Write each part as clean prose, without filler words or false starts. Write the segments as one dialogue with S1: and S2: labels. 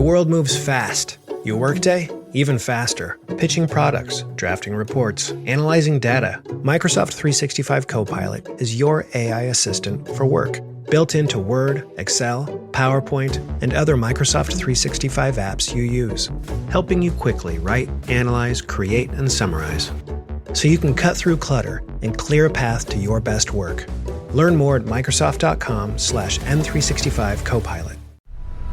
S1: world moves fast. Your workday? Even faster. Pitching products, drafting reports, analyzing data. Microsoft 365 Copilot is your AI assistant for work. Built into Word, Excel, PowerPoint, and other Microsoft 365 apps you use. Helping you quickly write, analyze, create, and summarize. So you can cut through clutter and clear a path to your best work. Learn more at Microsoft.com/M365 Copilot.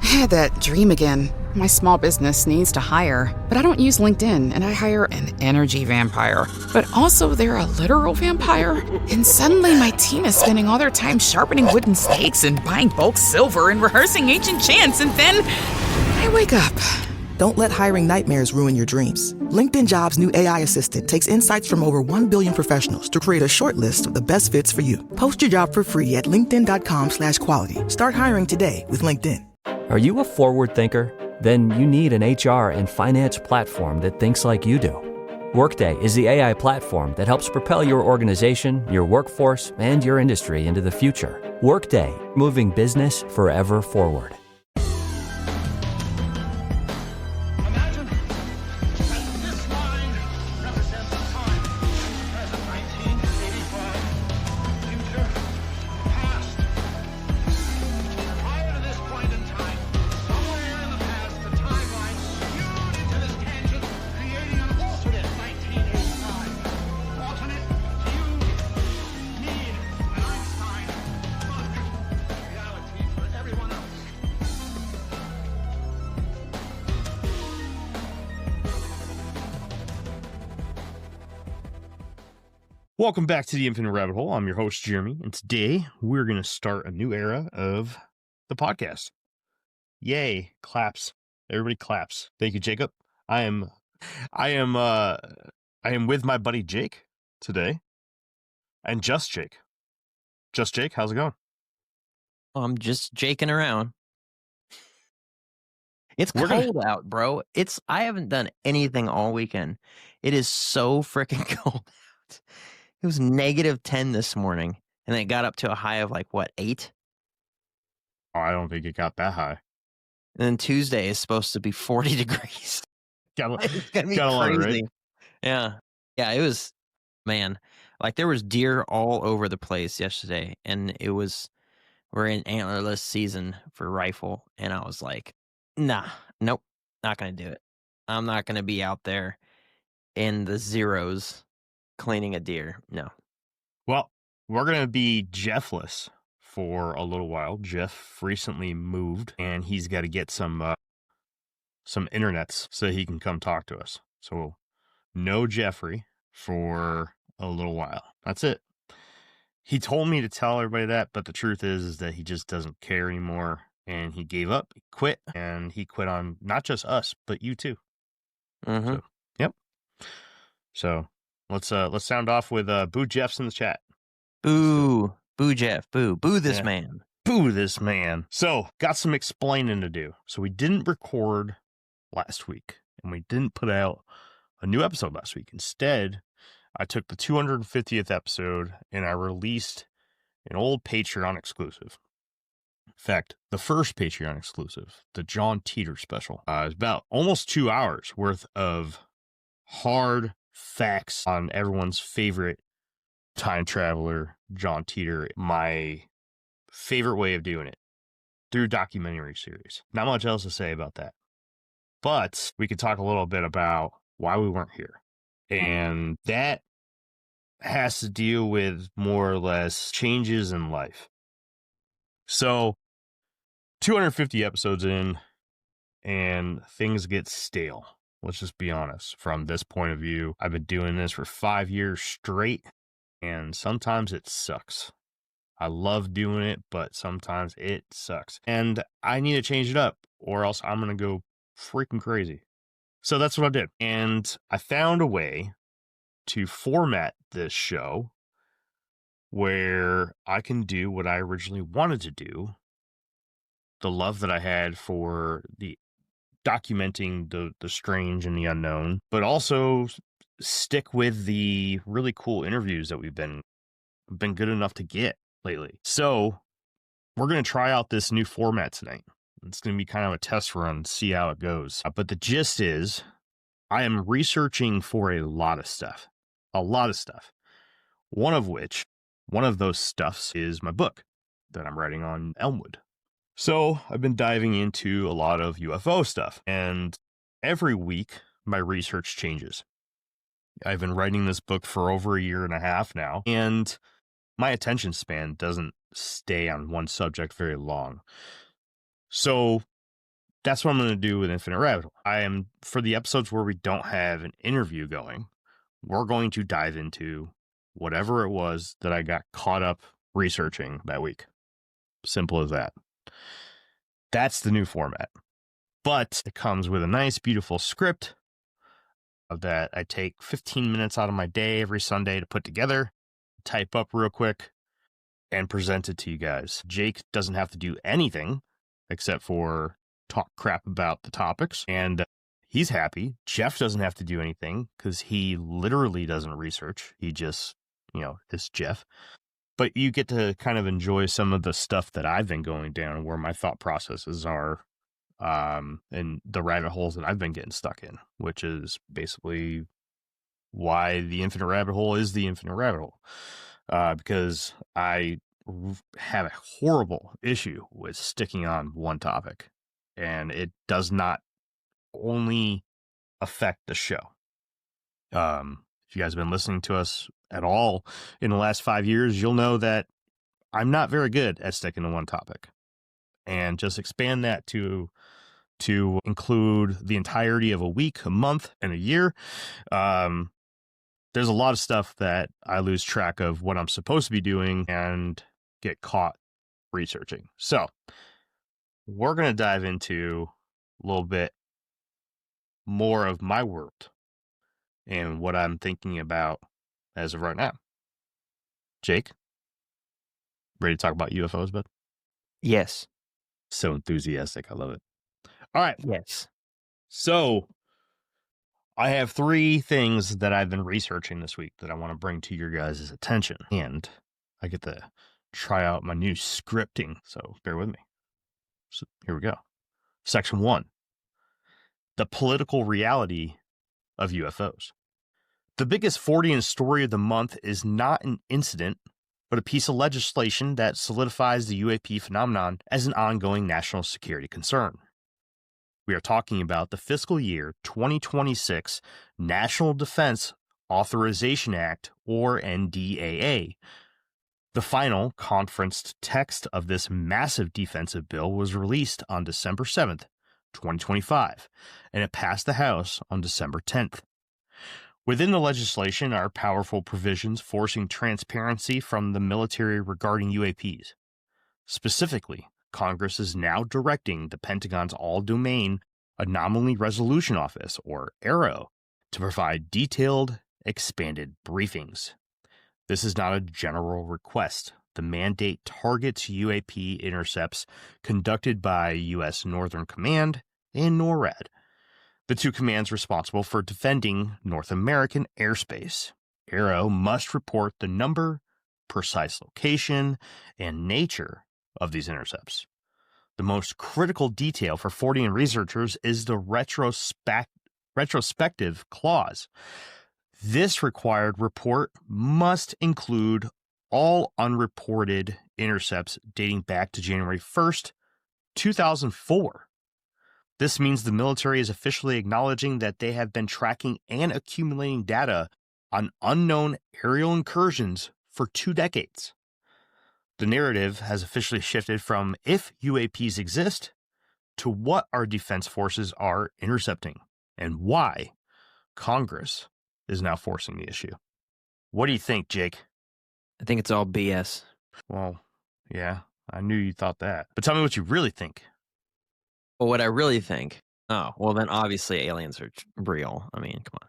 S2: I had that dream again. My small business needs to hire, but I don't use LinkedIn, and I hire an energy vampire. But also they're a literal vampire. And suddenly my team is spending all their time sharpening wooden stakes and buying bulk silver and rehearsing ancient chants, and then I wake up.
S3: Don't let hiring nightmares ruin your dreams. LinkedIn Jobs' new AI assistant takes insights from over 1 billion professionals to create a short list of the best fits for you. Post your job for free at linkedin.com/quality. Start hiring today with LinkedIn.
S4: Are you a forward thinker? Then you need an HR and finance platform that thinks like you do. Workday is the AI platform that helps propel your organization, your workforce, and your industry into the future. Workday, moving business forever forward.
S5: Welcome back to the Infinite Rabbit Hole. I'm your host, Jeremy, and today we're going to start a new era of the podcast. Yay, claps. Everybody claps. Thank you, Jacob. I am with my buddy Jake today. And just Jake. Just Jake, how's it going?
S6: I'm just jaking around. It's cold out, bro. I haven't done anything all weekend. It is so freaking cold out. It was -10 this morning, and it got up to a high of 8?
S5: Oh, I don't think it got that high.
S6: And then Tuesday is supposed to be 40 degrees. It's gonna be crazy. Right? Yeah. It was, man. There was deer all over the place yesterday, and we're in antlerless season for rifle, and I was like, nope, not gonna do it. I'm not gonna be out there in the zeros cleaning a deer. No.
S5: Well, we're going to be Jeffless for a little while. Jeff recently moved, and he's got to get some internets so he can come talk to us. So no Jeffrey for a little while. That's it. He told me to tell everybody that, but the truth is that he just doesn't care anymore, and he gave up, he quit, and he quit on not just us, but you too.
S6: Mm-hmm.
S5: So, yep. So let's sound off with Boo Jeff's in the chat.
S6: Boo Jeff, boo this man.
S5: Boo this man. So got some explaining to do. So we didn't record last week, and we didn't put out a new episode last week. Instead, I took the 250th episode and I released an old Patreon exclusive. In fact, the first Patreon exclusive, the John Teeter special, is about almost 2 hours worth of hard facts on everyone's favorite time traveler, John Teeter. My favorite way of doing it, through documentary series. Not much else to say about that. But we could talk a little bit about why we weren't here. And that has to deal with more or less changes in life. So 250 episodes in, and things get stale. Let's just be honest. From this point of view, I've been doing this for 5 years straight, and sometimes it sucks. I love doing it, but sometimes it sucks. And I need to change it up, or else I'm going to go freaking crazy. So that's what I did. And I found a way to format this show where I can do what I originally wanted to do, the love that I had for the documenting the strange and the unknown, but also stick with the really cool interviews that we've been good enough to get lately. So we're going to try out this new format tonight. It's going to be kind of a test run, see how it goes. But the gist is, I am researching for a lot of stuff. One of those stuffs is my book that I'm writing on Elmwood. So I've been diving into a lot of UFO stuff, and every week my research changes. I've been writing this book for over a year and a half now, and my attention span doesn't stay on one subject very long. So that's what I'm going to do with Infinite Rabbit Hole. For the episodes where we don't have an interview going, we're going to dive into whatever it was that I got caught up researching that week. Simple as that. That's the new format. But it comes with a nice, beautiful script that I take 15 minutes out of my day every Sunday to put together, type up real quick, and present it to you guys. Jake doesn't have to do anything except for talk crap about the topics, and he's happy. Jeff doesn't have to do anything because he literally doesn't research. He just, is Jeff. But you get to kind of enjoy some of the stuff that I've been going down, where my thought processes are, and the rabbit holes that I've been getting stuck in, which is basically why the Infinite Rabbit Hole is the Infinite Rabbit Hole. Because I have a horrible issue with sticking on one topic, and it does not only affect the show. If you guys have been listening to us at all in the last 5 years, you'll know that I'm not very good at sticking to one topic. And just expand that to include the entirety of a week, a month, and a year. There's a lot of stuff that I lose track of what I'm supposed to be doing and get caught researching. So we're going to dive into a little bit more of my world and what I'm thinking about as of right now. Jake, ready to talk about UFOs, bud?
S6: Yes.
S5: So enthusiastic. I love it. All right.
S6: Yes.
S5: So I have 3 things that I've been researching this week that I want to bring to your guys' attention. And I get to try out my new scripting. So bear with me. So here we go. Section 1. The political reality of UFOs. The biggest Fortean story of the month is not an incident, but a piece of legislation that solidifies the UAP phenomenon as an ongoing national security concern. We are talking about the fiscal year 2026 National Defense Authorization Act, or NDAA. The final conferenced text of this massive defensive bill was released on December 7th, 2025, and it passed the House on December 10th. Within the legislation are powerful provisions forcing transparency from the military regarding UAPs. Specifically, Congress is now directing the Pentagon's All-Domain Anomaly Resolution Office, or AARO, to provide detailed, expanded briefings. This is not a general request. The mandate targets UAP intercepts conducted by U.S. Northern Command and NORAD, the 2 commands responsible for defending North American airspace. AARO must report the number, precise location, and nature of these intercepts. The most critical detail for Fortean researchers is the retrospective clause. This required report must include all unreported intercepts dating back to January 1st, 2004. This means the military is officially acknowledging that they have been tracking and accumulating data on unknown aerial incursions for 2 decades. The narrative has officially shifted from if UAPs exist to what our defense forces are intercepting and why Congress is now forcing the issue. What do you think, Jake?
S6: I think it's all BS.
S5: Well, yeah, I knew you thought that. But tell me what you really think.
S6: Well, what I really think. Oh, well, then obviously aliens are real. I mean, come on.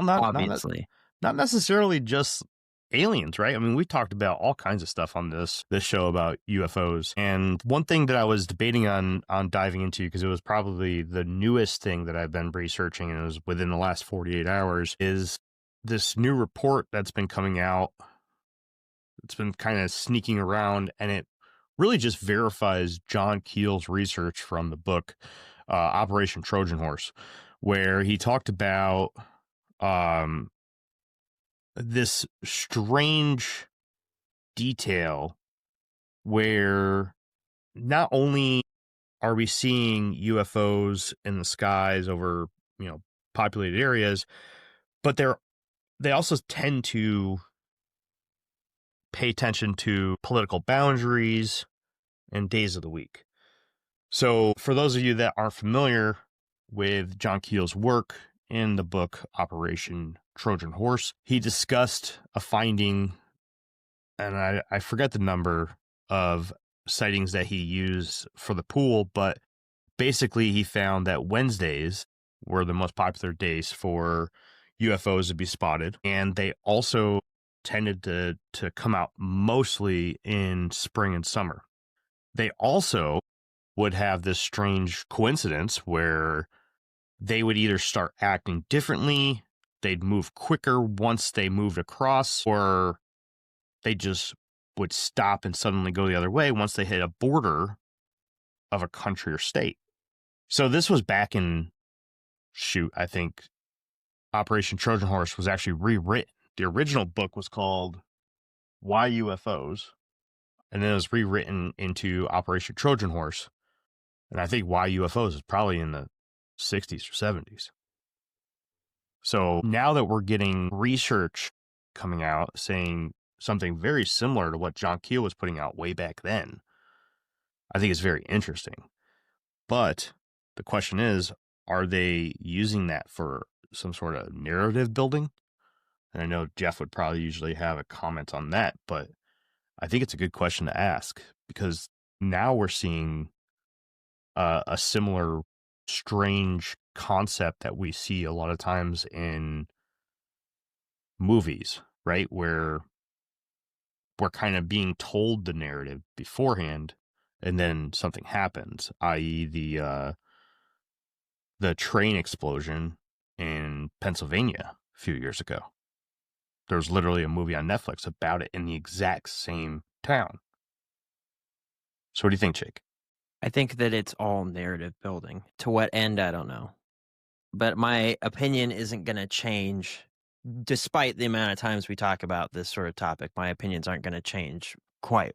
S5: Well,
S6: obviously.
S5: Not necessarily just aliens, right? I mean, we talked about all kinds of stuff on this show about UFOs. And one thing that I was debating on diving into, because it was probably the newest thing that I've been researching, and it was within the last 48 hours, is this new report that's been coming out. It's been kind of sneaking around, and it really just verifies John Keel's research from the book Operation Trojan Horse, where he talked about this strange detail where not only are we seeing UFOs in the skies over, populated areas, but they also tend to pay attention to political boundaries and days of the week. So for those of you that aren't familiar with John Keel's work in the book Operation Trojan Horse, he discussed a finding, and I forget the number of sightings that he used for the pool, but basically he found that Wednesdays were the most popular days for UFOs to be spotted, and they also tended to come out mostly in spring and summer. They also would have this strange coincidence where they would either start acting differently, they'd move quicker once they moved across, or they just would stop and suddenly go the other way once they hit a border of a country or state. So this was back in, I think Operation Trojan Horse was actually rewritten. The original book was called Why UFOs, and then it was rewritten into Operation Trojan Horse. And I think Why UFOs is probably in the 60s or 70s. So now that we're getting research coming out saying something very similar to what John Keel was putting out way back then, I think it's very interesting. But the question is, are they using that for some sort of narrative building? And I know Jeff would probably usually have a comment on that, but I think it's a good question to ask, because now we're seeing a similar strange concept that we see a lot of times in movies, right? Where we're kind of being told the narrative beforehand and then something happens, i.e. the train explosion in Pennsylvania a few years ago. There was literally a movie on Netflix about it in the exact same town. So what do you think, Jake?
S6: I think that it's all narrative building. To what end, I don't know. But my opinion isn't going to change. Despite the amount of times we talk about this sort of topic, my opinions aren't going to change quite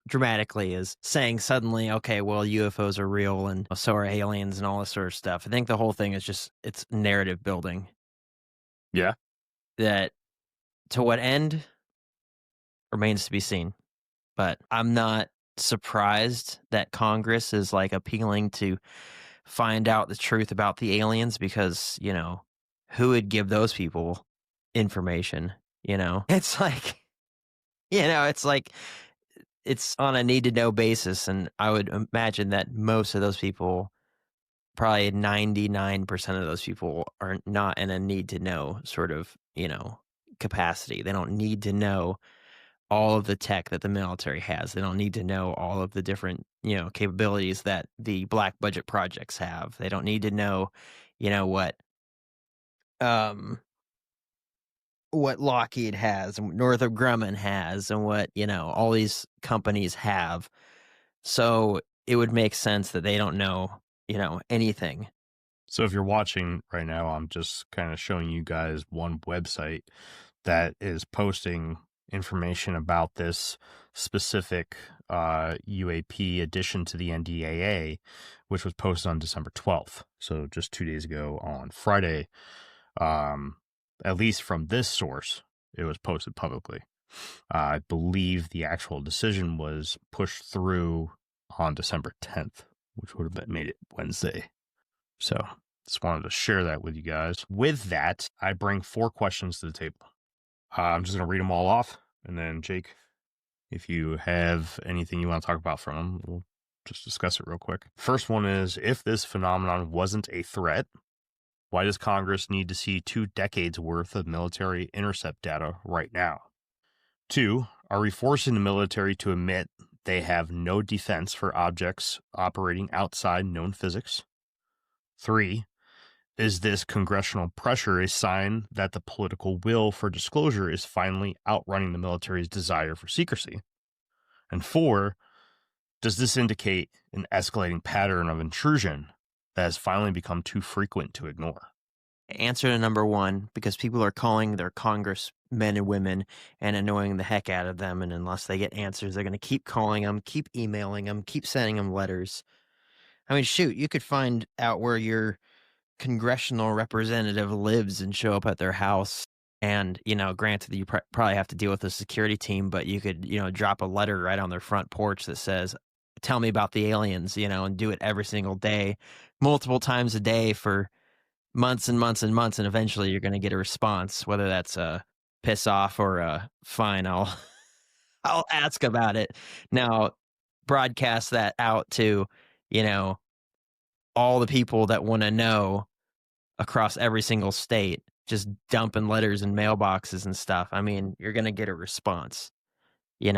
S6: dramatically as saying suddenly, okay, well, UFOs are real and so are aliens and all this sort of stuff. I think the whole thing is just, it's narrative building.
S5: Yeah.
S6: That to what end remains to be seen. But I'm not surprised that Congress is like appealing to find out the truth about the aliens, because, who would give those people information? It's like, it's on a need to know basis. And I would imagine that most of those people, probably 99% of those people, are not in a need to know sort of, capacity. They don't need to know all of the tech that the military has. They don't need to know all of the different, capabilities that the black budget projects have. They don't need to know, what Lockheed has and what Northrop Grumman has and what, all these companies have. So it would make sense that they don't know, anything.
S5: So if you're watching right now, I'm just kind of showing you guys one website that is posting information about this specific UAP addition to the NDAA, which was posted on December 12th. So just 2 days ago on Friday, at least from this source, it was posted publicly. I believe the actual decision was pushed through on December 10th, which would have made it Wednesday. So just wanted to share that with you guys. With that, I bring 4 questions to the table. I'm just going to read them all off. And then, Jake, if you have anything you want to talk about from them, we'll just discuss it real quick. First one is, if this phenomenon wasn't a threat, why does Congress need to see 2 decades worth of military intercept data right now? 2, are we forcing the military to admit they have no defense for objects operating outside known physics? 3, is this congressional pressure a sign that the political will for disclosure is finally outrunning the military's desire for secrecy? And 4, Does this indicate an escalating pattern of intrusion that has finally become too frequent to ignore?
S6: Answer to number one, because people are calling their congressmen and women and annoying the heck out of them. And unless they get answers, they're going to keep calling them, keep emailing them, keep sending them letters. I mean, shoot, you could find out where your congressional representative lives and show up at their house. And, granted, you probably have to deal with a security team, but you could, drop a letter right on their front porch that says, tell me about the aliens, and do it every single day, multiple times a day for months and months and months, and eventually you're going to get a response, whether that's a piss off or a fine. I'll ask about it. Now, broadcast that out to, all the people that want to know across every single state, just dumping letters in mailboxes and stuff. I mean, you're going to get a response, You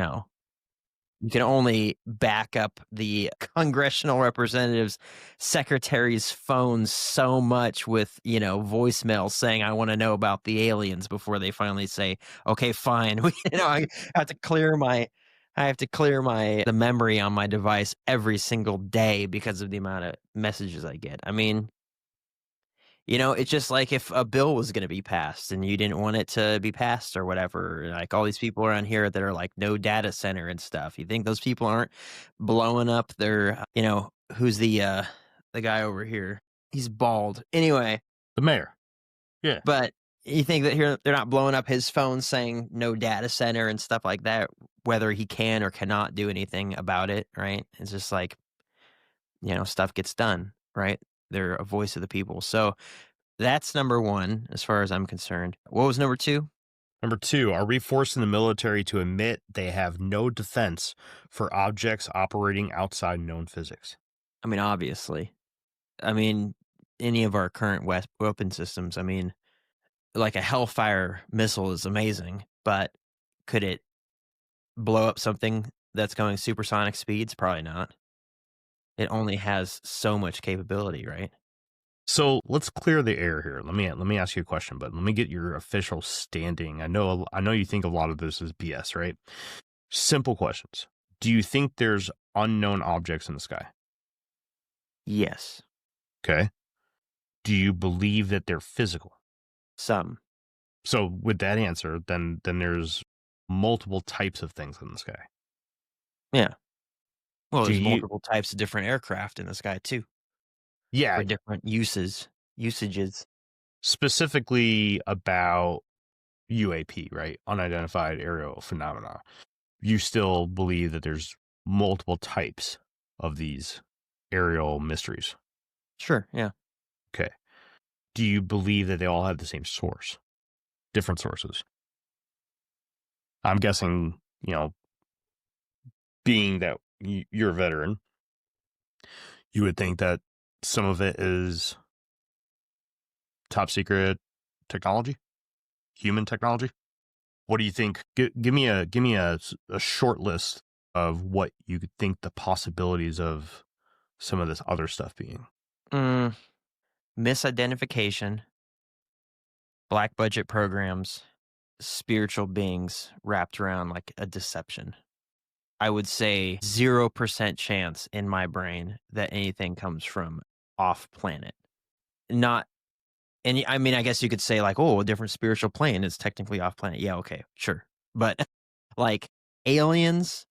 S6: can only back up the congressional representative's secretary's phone so much with, voicemail saying, I want to know about the aliens before they finally say, okay, fine. I have to clear the memory on my device every single day because of the amount of messages I get. I mean, it's just like if a bill was going to be passed and you didn't want it to be passed or whatever, like all these people around here that are like no data center and stuff. You think those people aren't blowing up their, who's the guy over here? He's bald. Anyway.
S5: The mayor. Yeah.
S6: But you think that here they're not blowing up his phone saying no data center and stuff like that, whether he can or cannot do anything about it, right? It's just like, stuff gets done, right? They're a voice of the people. So that's number one, as far as I'm concerned. What was number two?
S5: Number two, are we forcing the military to admit they have no defense for objects operating outside known physics?
S6: I mean, obviously. I mean, any of our current weapon systems, I mean, like a Hellfire missile is amazing, but could it blow up something that's going supersonic speeds? Probably not. It only has so much capability, right?
S5: So let's clear the air here. Let me ask you a question, but let me get your official standing. I know you think a lot of this is BS, right? Simple questions. Do you think there's unknown objects in the sky?
S6: Yes.
S5: Okay. Do you believe that they're physical?
S6: Some.
S5: So with that answer, then there's multiple types of things in the sky.
S6: Yeah. Well, there's multiple types of different aircraft in the sky too.
S5: Yeah.
S6: For different usages.
S5: Specifically about UAP, right? Unidentified aerial phenomena. You still believe that there's multiple types of these aerial mysteries?
S6: Sure, yeah.
S5: Okay. Do you believe that they all have the same source? Different sources? I'm guessing, being that you're a veteran, you would think that some of it is top secret technology, human technology. What do you think? Give me a short list of what you could think the possibilities of some of this other stuff being.
S6: Misidentification, black budget programs, spiritual beings wrapped around like a deception. I would say 0% chance in my brain that anything comes from off planet. I guess you could say like, oh, a different spiritual plane is technically off planet. Yeah, okay, sure. But like aliens,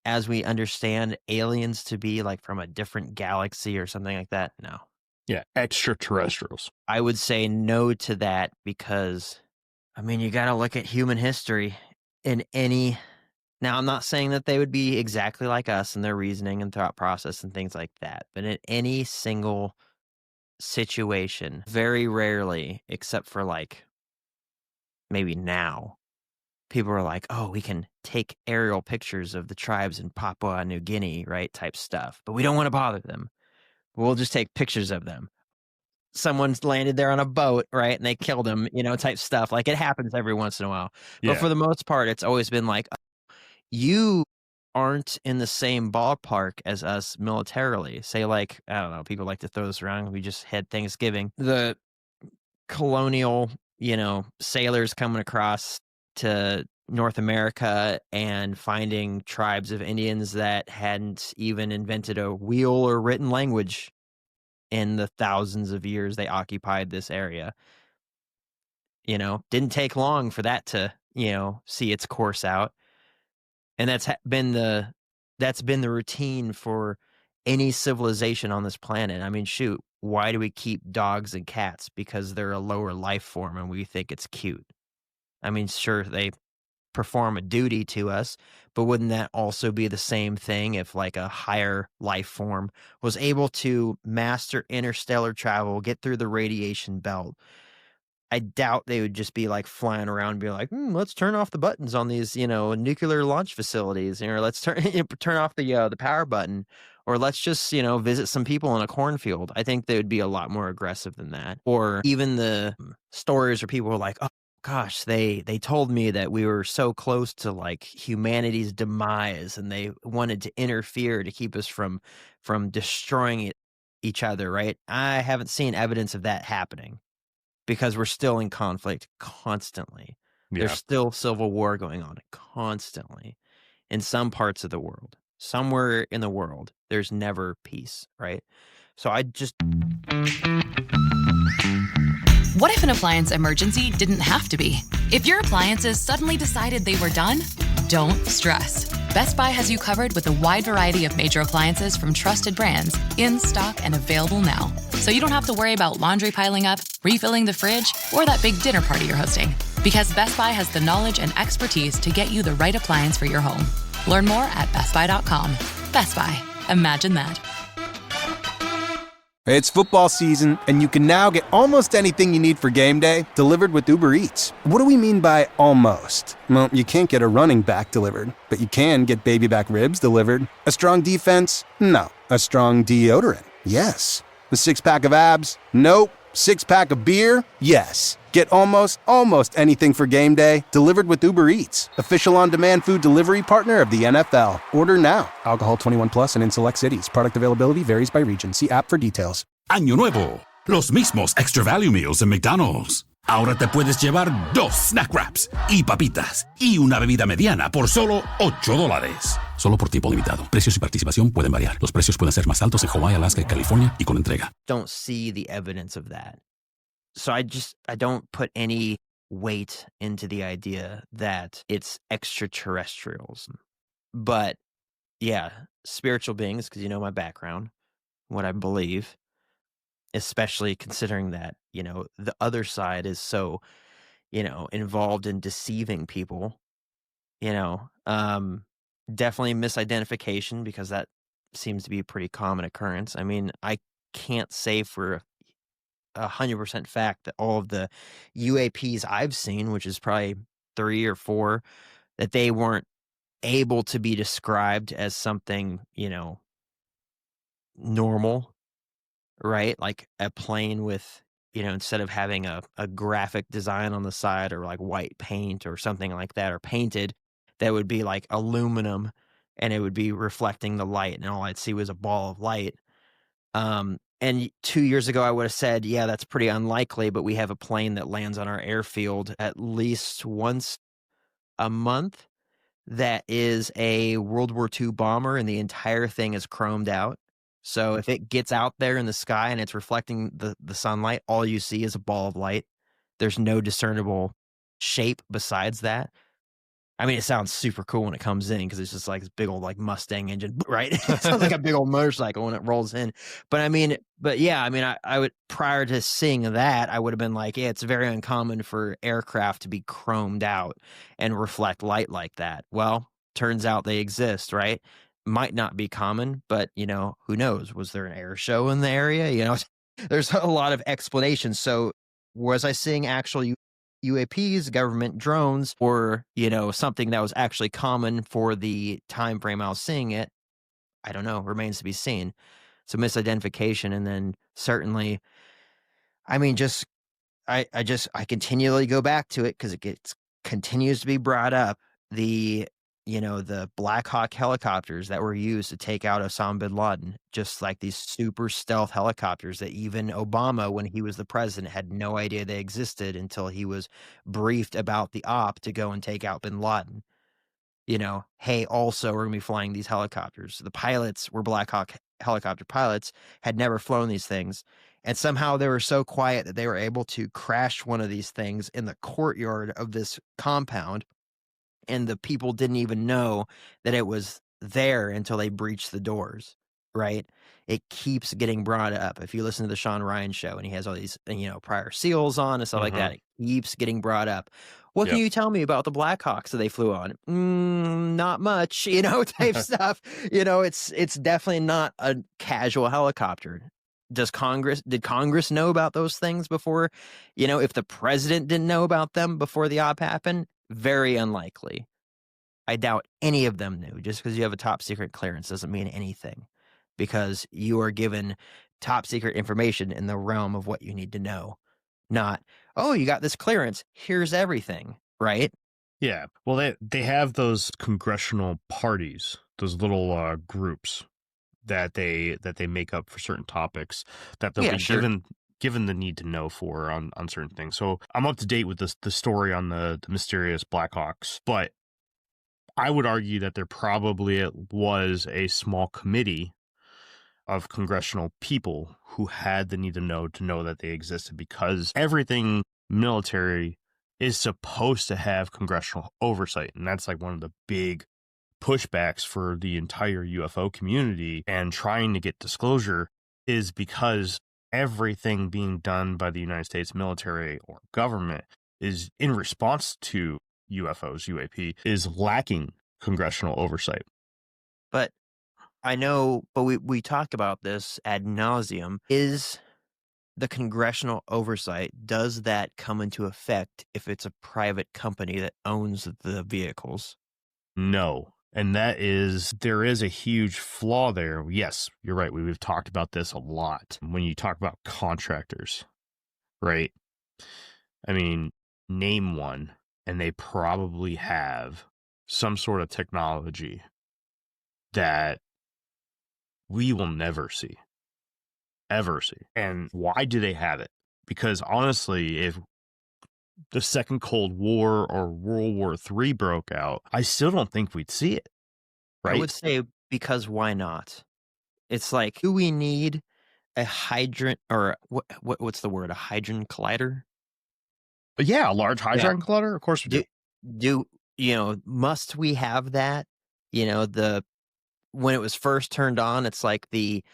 S6: as we understand aliens to be like from a different galaxy or something like that, no.
S5: Yeah, extraterrestrials.
S6: I would say no to that because, you got to look at human history in any... Now, I'm not saying that they would be exactly like us in their reasoning and thought process and things like that, but in any single situation, very rarely, except for like maybe now, people are like, oh, we can take aerial pictures of the tribes in Papua New Guinea, right, type stuff, but we don't want to bother them. We'll just take pictures of them. Someone's landed there on a boat, right, and they killed them, type stuff. Like, it happens every once in a while.
S5: Yeah.
S6: But for the most part, it's always been like, you aren't in the same ballpark as us militarily. Say, like, I don't know, people like to throw this around. We just had Thanksgiving. The colonial, sailors coming across to North America and finding tribes of Indians that hadn't even invented a wheel or written language in the thousands of years they occupied this area. Didn't take long for that to, see its course out. And that's been the routine for any civilization on this planet. I mean, shoot, why do we keep dogs and cats? Because they're a lower life form and we think it's cute. I mean, sure, they perform a duty to us, but wouldn't that also be the same thing if like a higher life form was able to master interstellar travel, get through the radiation belt? I doubt they would just be like flying around and be like, let's turn off the buttons on these, nuclear launch facilities, or let's turn off the power button, or let's just, visit some people in a cornfield. I think they would be a lot more aggressive than that. Or even the stories where people were like, oh gosh, they told me that we were so close to like humanity's demise and they wanted to interfere to keep us from destroying each other, right? I haven't seen evidence of that happening, because we're still in conflict constantly. Yeah. There's still civil war going on constantly in some parts of the world. Somewhere in the world, there's never peace, right? So
S7: What if an appliance emergency didn't have to be? If your appliances suddenly decided they were done, don't stress. Best Buy has you covered with a wide variety of major appliances from trusted brands, in stock and available now. So you don't have to worry about laundry piling up, refilling the fridge, or that big dinner party you're hosting. Because Best Buy has the knowledge and expertise to get you the right appliance for your home. Learn more at bestbuy.com. Best Buy. Imagine that.
S8: It's football season, and you can now get almost anything you need for game day delivered with Uber Eats. What do we mean by almost? Well, you can't get a running back delivered, but you can get baby back ribs delivered. A strong defense? No. A strong deodorant? Yes. A six-pack of abs? Nope. Six-pack of beer? Yes. Get almost anything for game day delivered with Uber Eats, official on-demand food delivery partner of the NFL. Order now. Alcohol 21 plus and in select cities. Product availability varies by region. See app for details.
S9: Año nuevo. Los mismos Extra Value Meals en McDonald's. Ahora te puedes llevar 2 snack wraps y papitas y una bebida mediana por solo $8. Solo por tiempo limitado. Precios y participación pueden variar. Los precios pueden ser más altos en Hawaii, Alaska y California y con entrega.
S6: Don't see the evidence of that. So I don't put any weight into the idea that it's extraterrestrials. But yeah, spiritual beings, because you know my background, what I believe, especially considering that, the other side is so, involved in deceiving people, definitely misidentification, because that seems to be a pretty common occurrence. I mean, I can't say for 100% fact that all of the UAPs I've seen, which is probably 3 or 4, that they weren't able to be described as something, normal, right? Like a plane with, instead of having a graphic design on the side or like white paint or something like that, or painted, that would be like aluminum and it would be reflecting the light and all I'd see was a ball of light. And 2 years ago, I would have said, yeah, that's pretty unlikely, but we have a plane that lands on our airfield at least once a month that is a World War II bomber, and the entire thing is chromed out. So if it gets out there in the sky and it's reflecting the sunlight, all you see is a ball of light. There's no discernible shape besides that. I mean, it sounds super cool when it comes in because it's just like this big old like Mustang engine, right? It sounds like a big old motorcycle when it rolls in. But I would, prior to seeing that, I would have been like, yeah, it's very uncommon for aircraft to be chromed out and reflect light like that. Well, turns out they exist, right? Might not be common, but who knows? Was there an air show in the area? There's a lot of explanations. So was I seeing actual UAPs, government drones, or something that was actually common for the time frame I was seeing it? I don't know. Remains to be seen. So misidentification, and then certainly, I mean, I continually go back to it because it continues to be brought up. The the Black Hawk helicopters that were used to take out Osama bin Laden, just like these super stealth helicopters that even Obama, when he was the president, had no idea they existed until he was briefed about the op to go and take out bin Laden. Hey, also, we're going to be flying these helicopters. The pilots were Black Hawk helicopter pilots, had never flown these things. And somehow they were so quiet that they were able to crash one of these things in the courtyard of this compound. And the people didn't even know that it was there until they breached the doors, right? It keeps getting brought up. If you listen to the Sean Ryan show and he has all these, prior SEALs on and stuff like that, it keeps getting brought up. What can you tell me about the Blackhawks that they flew on? Not much, type stuff. It's definitely not a casual helicopter. Did Congress know about those things before? If the president didn't know about them before the op happened, very unlikely. I doubt any of them knew. Just because you have a top secret clearance doesn't mean anything, because you are given top secret information in the realm of what you need to know. Not, oh, you got this clearance, here's everything, right?
S5: Yeah. Well, they have those congressional parties, those little groups that they make up for certain topics that they'll be given the need to know for on certain things. So I'm up to date with the story on the mysterious Blackhawks, but I would argue that there probably was a small committee of congressional people who had the need to know that they existed, because everything military is supposed to have congressional oversight. And that's like one of the big pushbacks for the entire UFO community and trying to get disclosure, is because everything being done by the United States military or government is in response to UFOs, UAP, is lacking congressional oversight.
S6: But I know, but we talk about this ad nauseum. Is the congressional oversight, does that come into effect if it's a private company that owns the vehicles?
S5: No. And there is a huge flaw there. Yes, you're right. We've talked about this a lot. When you talk about contractors, right? I mean, name one, and they probably have some sort of technology that we will never see, ever see. And why do they have it? Because honestly, if the second Cold War or World War III broke out, I still don't think we'd see it, right?
S6: I would say, because why not? It's like, do we need a hydrant, or what's the word? A hadron collider?
S5: Yeah, a large hadron collider? Of course we
S6: do. Must we have that? When it was first turned on, it's like the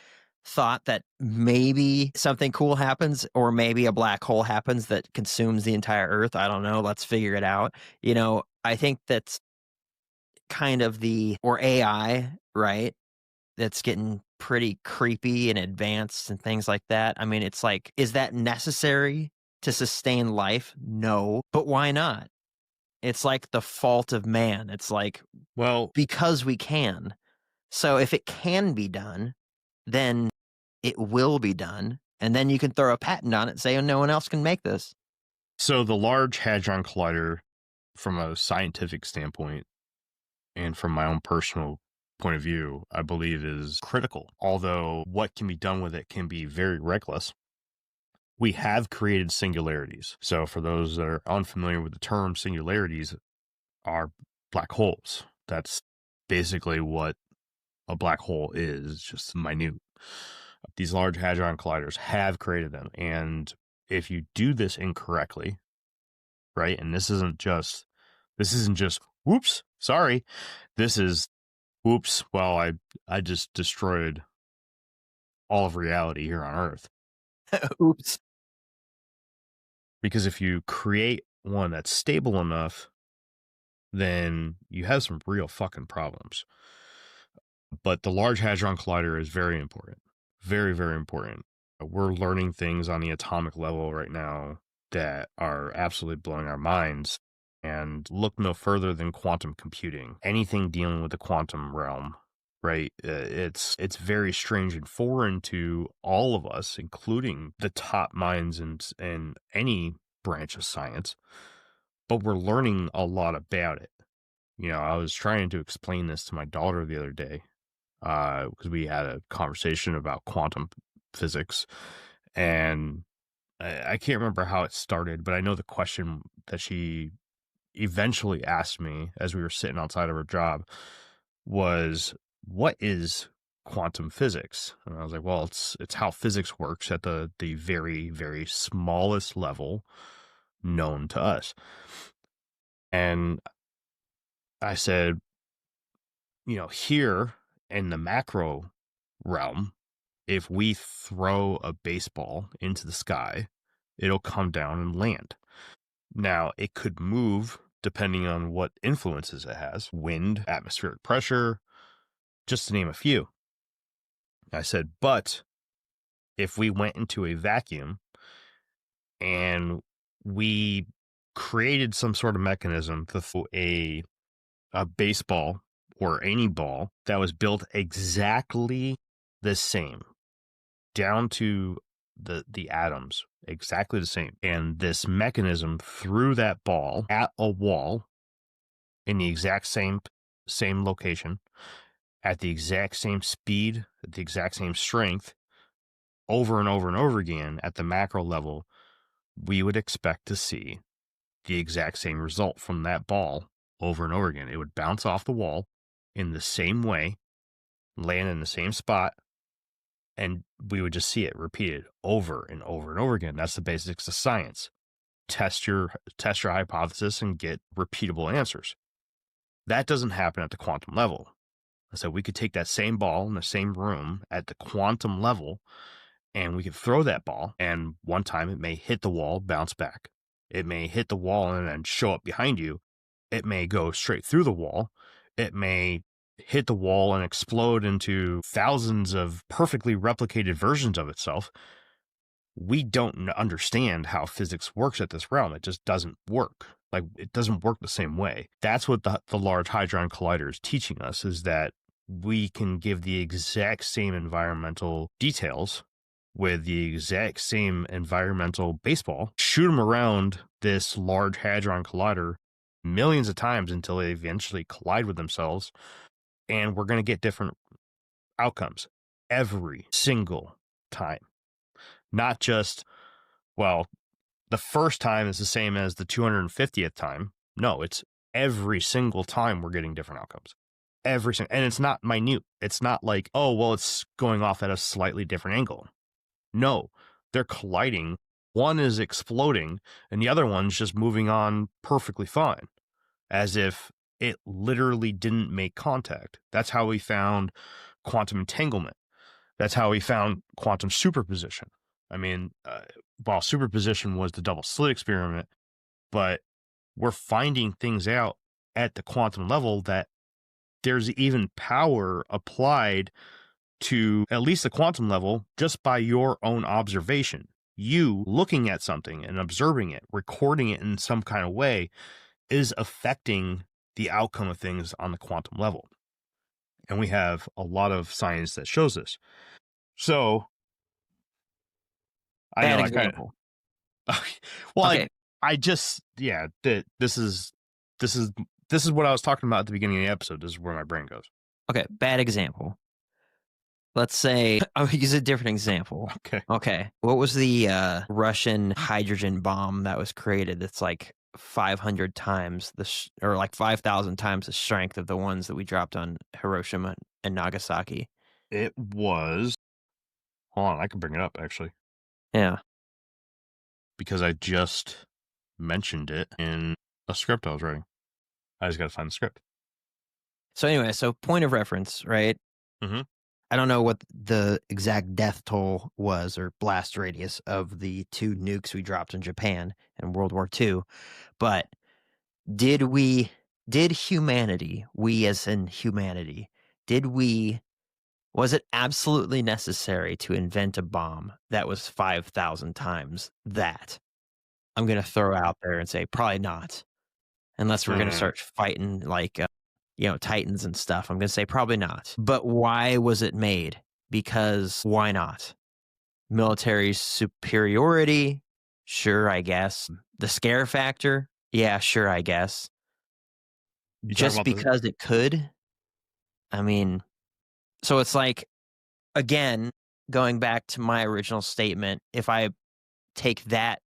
S6: thought that maybe something cool happens, or maybe a black hole happens that consumes the entire Earth. I don't know. Let's figure it out. I think that's kind of or AI, right? That's getting pretty creepy and advanced and things like that. I mean, it's like, is that necessary to sustain life? No, but why not? It's like the fault of man. It's like, well, because we can. So if it can be done, then it will be done. And then you can throw a patent on it and say, oh, no one else can make this.
S5: So the Large Hadron Collider, from a scientific standpoint and from my own personal point of view, I believe is critical. Although what can be done with it can be very reckless. We have created singularities. So for those that are unfamiliar with the term, singularities are black holes. That's basically what a black hole is, just minute. These Large Hadron Colliders have created them. And if you do this incorrectly, right, and this isn't just, whoops, sorry. This is, whoops, well, I just destroyed all of reality here on Earth.
S6: Oops.
S5: Because if you create one that's stable enough, then you have some real fucking problems. But the Large Hadron Collider is very important. Very, very important. We're learning things on the atomic level right now that are absolutely blowing our minds. And look no further than quantum computing. Anything dealing with the quantum realm, right? It's very strange and foreign to all of us, including the top minds in any branch of science. But we're learning a lot about it. I was trying to explain this to my daughter the other day because we had a conversation about quantum physics, and I can't remember how it started, but I know the question that she eventually asked me as we were sitting outside of her job was, what is quantum physics? And I was like, well, it's how physics works at the very, very smallest level known to us. And I said, here in the macro realm, if we throw a baseball into the sky, it'll come down and land. Now, it could move depending on what influences it has, wind, atmospheric pressure, just to name a few. I said, but if we went into a vacuum and we created some sort of mechanism to throw a baseball or any ball that was built exactly the same, down to the atoms, exactly the same, and this mechanism threw that ball at a wall in the exact same location, at the exact same speed, at the exact same strength, over and over and over again at the macro level, we would expect to see the exact same result from that ball over and over again. It would bounce off the wall in the same way, land in the same spot, and we would just see it repeated over and over and over again. That's the basics of science. Test your hypothesis and get repeatable answers. That doesn't happen at the quantum level. So we could take that same ball in the same room at the quantum level, and we could throw that ball, and one time it may hit the wall, bounce back. It may hit the wall and then show up behind you. It may go straight through the wall. It may hit the wall and explode into thousands of perfectly replicated versions of itself. We don't understand how physics works at this realm. It just doesn't work. Like, it doesn't work the same way. That's what the Large Hadron Collider is teaching us, is that we can give the exact same environmental details with the exact same environmental baseball, shoot them around this Large Hadron Collider millions of times until they eventually collide with themselves, and we're going to get different outcomes every single time. Not just, well, the first time is the same as the 250th time. No, it's every single time we're getting different outcomes. And it's not minute. It's not like, oh, well, it's going off at a slightly different angle. No, they're colliding. One is exploding and the other one's just moving on perfectly fine, as if it literally didn't make contact. That's how we found quantum entanglement. That's how we found quantum superposition. I mean, while superposition was the double slit experiment, but we're finding things out at the quantum level that there's even power applied to at least the quantum level just by your own observation. You looking at something and observing it, recording it in some kind of way, is affecting the outcome of things on the quantum level. And we have a lot of science that shows this. So,
S6: Bad example.
S5: Well, okay. This is what I was talking about at the beginning of the episode. This is where my brain goes.
S6: Okay, bad example. Let's say, I'll use a different example. Okay. What was the Russian hydrogen bomb that was created that's like 500 times or like 5,000 times the strength of the ones that we dropped on Hiroshima and Nagasaki?
S5: It was, hold on, I can bring it up actually.
S6: Yeah.
S5: Because I just mentioned it in a script I was writing. I just got to find the script.
S6: So anyway, point of reference, right?
S5: Mm-hmm.
S6: I don't know what the exact death toll was or blast radius of the 2 nukes we dropped in Japan in World War II, but did humanity, we as in humanity, was it absolutely necessary to invent a bomb that was 5,000 times that? I'm going to throw out there and say probably not. Unless we're going to start fighting like, Titans and stuff. I'm going to say probably not. But why was it made? Because why not? Military superiority? Sure, I guess. The scare factor? Yeah, sure, I guess. just because it could. I mean, so it's like, again, going back to my original statement, if I take that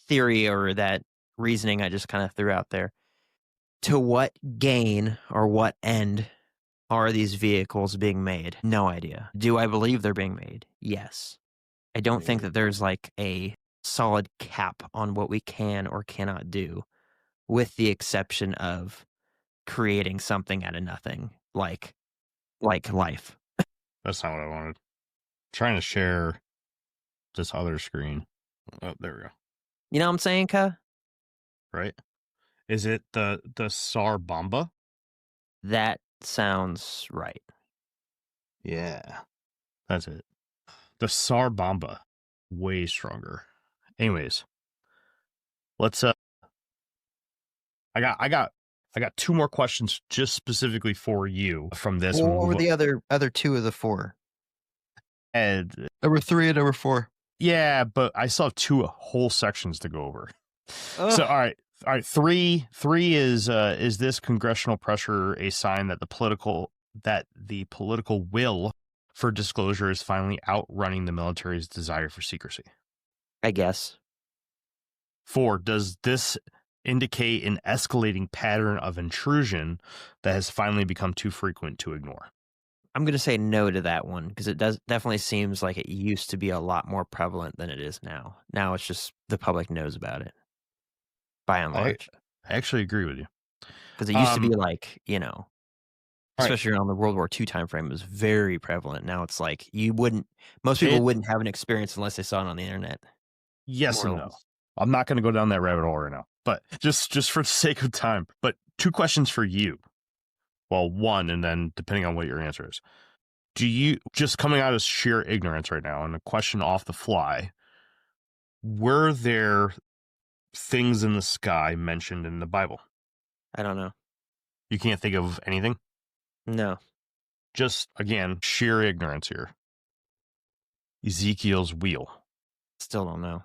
S6: theory or that reasoning I just kind of threw out there, to what gain or what end are these vehicles being made? No idea. Do I believe they're being made? Yes. I don't think that there's like a solid cap on what we can or cannot do, with the exception of creating something out of nothing, like life.
S5: That's not what I wanted. I'm trying to share this other screen. Oh, there we go.
S6: You know what I'm saying, Ka?
S5: Right? Is it the SAR Bomba?
S6: That sounds right.
S5: Yeah. That's it. The SAR Bomba. Way stronger. Anyways. Let's I got 2 more questions just specifically for you from this.
S6: What were the other 2 of the 4?
S5: And
S6: Number 3 and number 4.
S5: Yeah, but I still have 2 whole sections to go over. So all right. 3 is this congressional pressure a sign that the political will for disclosure is finally outrunning the military's desire for secrecy?
S6: I guess.
S5: 4, does this indicate an escalating pattern of intrusion that has finally become too frequent to ignore?
S6: I'm going to say no to that one, because it definitely seems like it used to be a lot more prevalent than it is now. Now it's just the public knows about it, by and large.
S5: I actually agree with you.
S6: Because it used to be like, especially around the World War II time frame, it was very prevalent. Now it's like most people wouldn't have an experience unless they saw it on the internet.
S5: Yes and no. I'm not going to go down that rabbit hole right now, but just for the sake of time. But 2 questions for you. Well, 1, and then depending on what your answer is. Do you, just coming out of sheer ignorance right now, and a question off the fly, were there things in the sky mentioned in the Bible?
S6: I don't know.
S5: You can't think of anything?
S6: No.
S5: Just, again, sheer ignorance here. Ezekiel's wheel.
S6: Still don't know.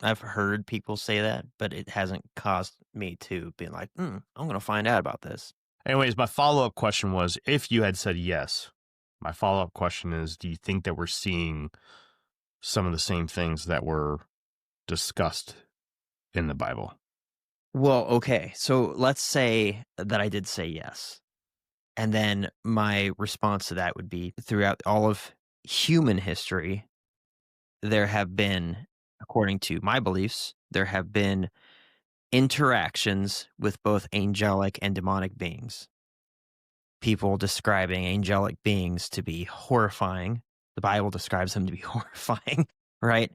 S6: I've heard people say that, but it hasn't caused me to be like, I'm going to find out about this.
S5: Anyways, my follow-up question was, if you had said yes, my follow-up question is, do you think that we're seeing some of the same things that were discussed in the Bible?
S6: Well, okay. So let's say that I did say yes. And then my response to that would be, throughout all of human history, there have been, according to my beliefs, there have been interactions with both angelic and demonic beings. People describing angelic beings to be horrifying. The Bible describes them to be horrifying, right?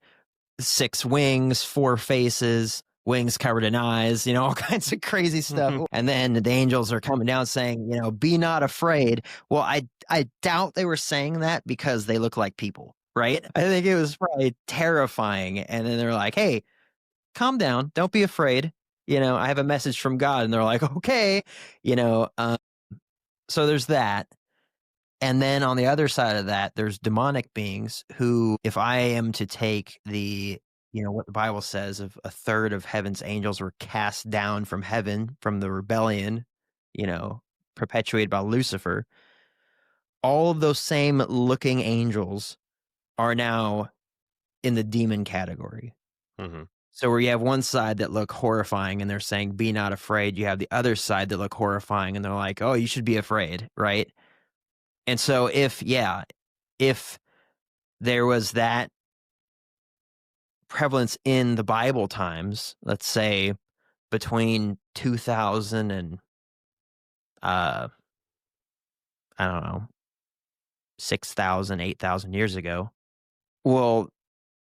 S6: 6 wings, 4 faces, wings covered in eyes, all kinds of crazy stuff. And then the angels are coming down saying, be not afraid. Well, I doubt they were saying that because they look like people, right? I think it was probably terrifying. And then they're like, hey, calm down. Don't be afraid. I have a message from God. And they're like, okay, so there's that. And then on the other side of that, there's demonic beings who, if I am to take what the Bible says, of a third of heaven's angels were cast down from heaven from the rebellion, perpetuated by Lucifer, all of those same looking angels are now in the demon category.
S5: Mm-hmm.
S6: So where you have one side that look horrifying and they're saying, be not afraid. You have the other side that look horrifying and they're like, oh, you should be afraid, right? And so if there was that prevalence in the Bible times, let's say between 2000 and, I don't know, 6,000, 8,000 years ago, well,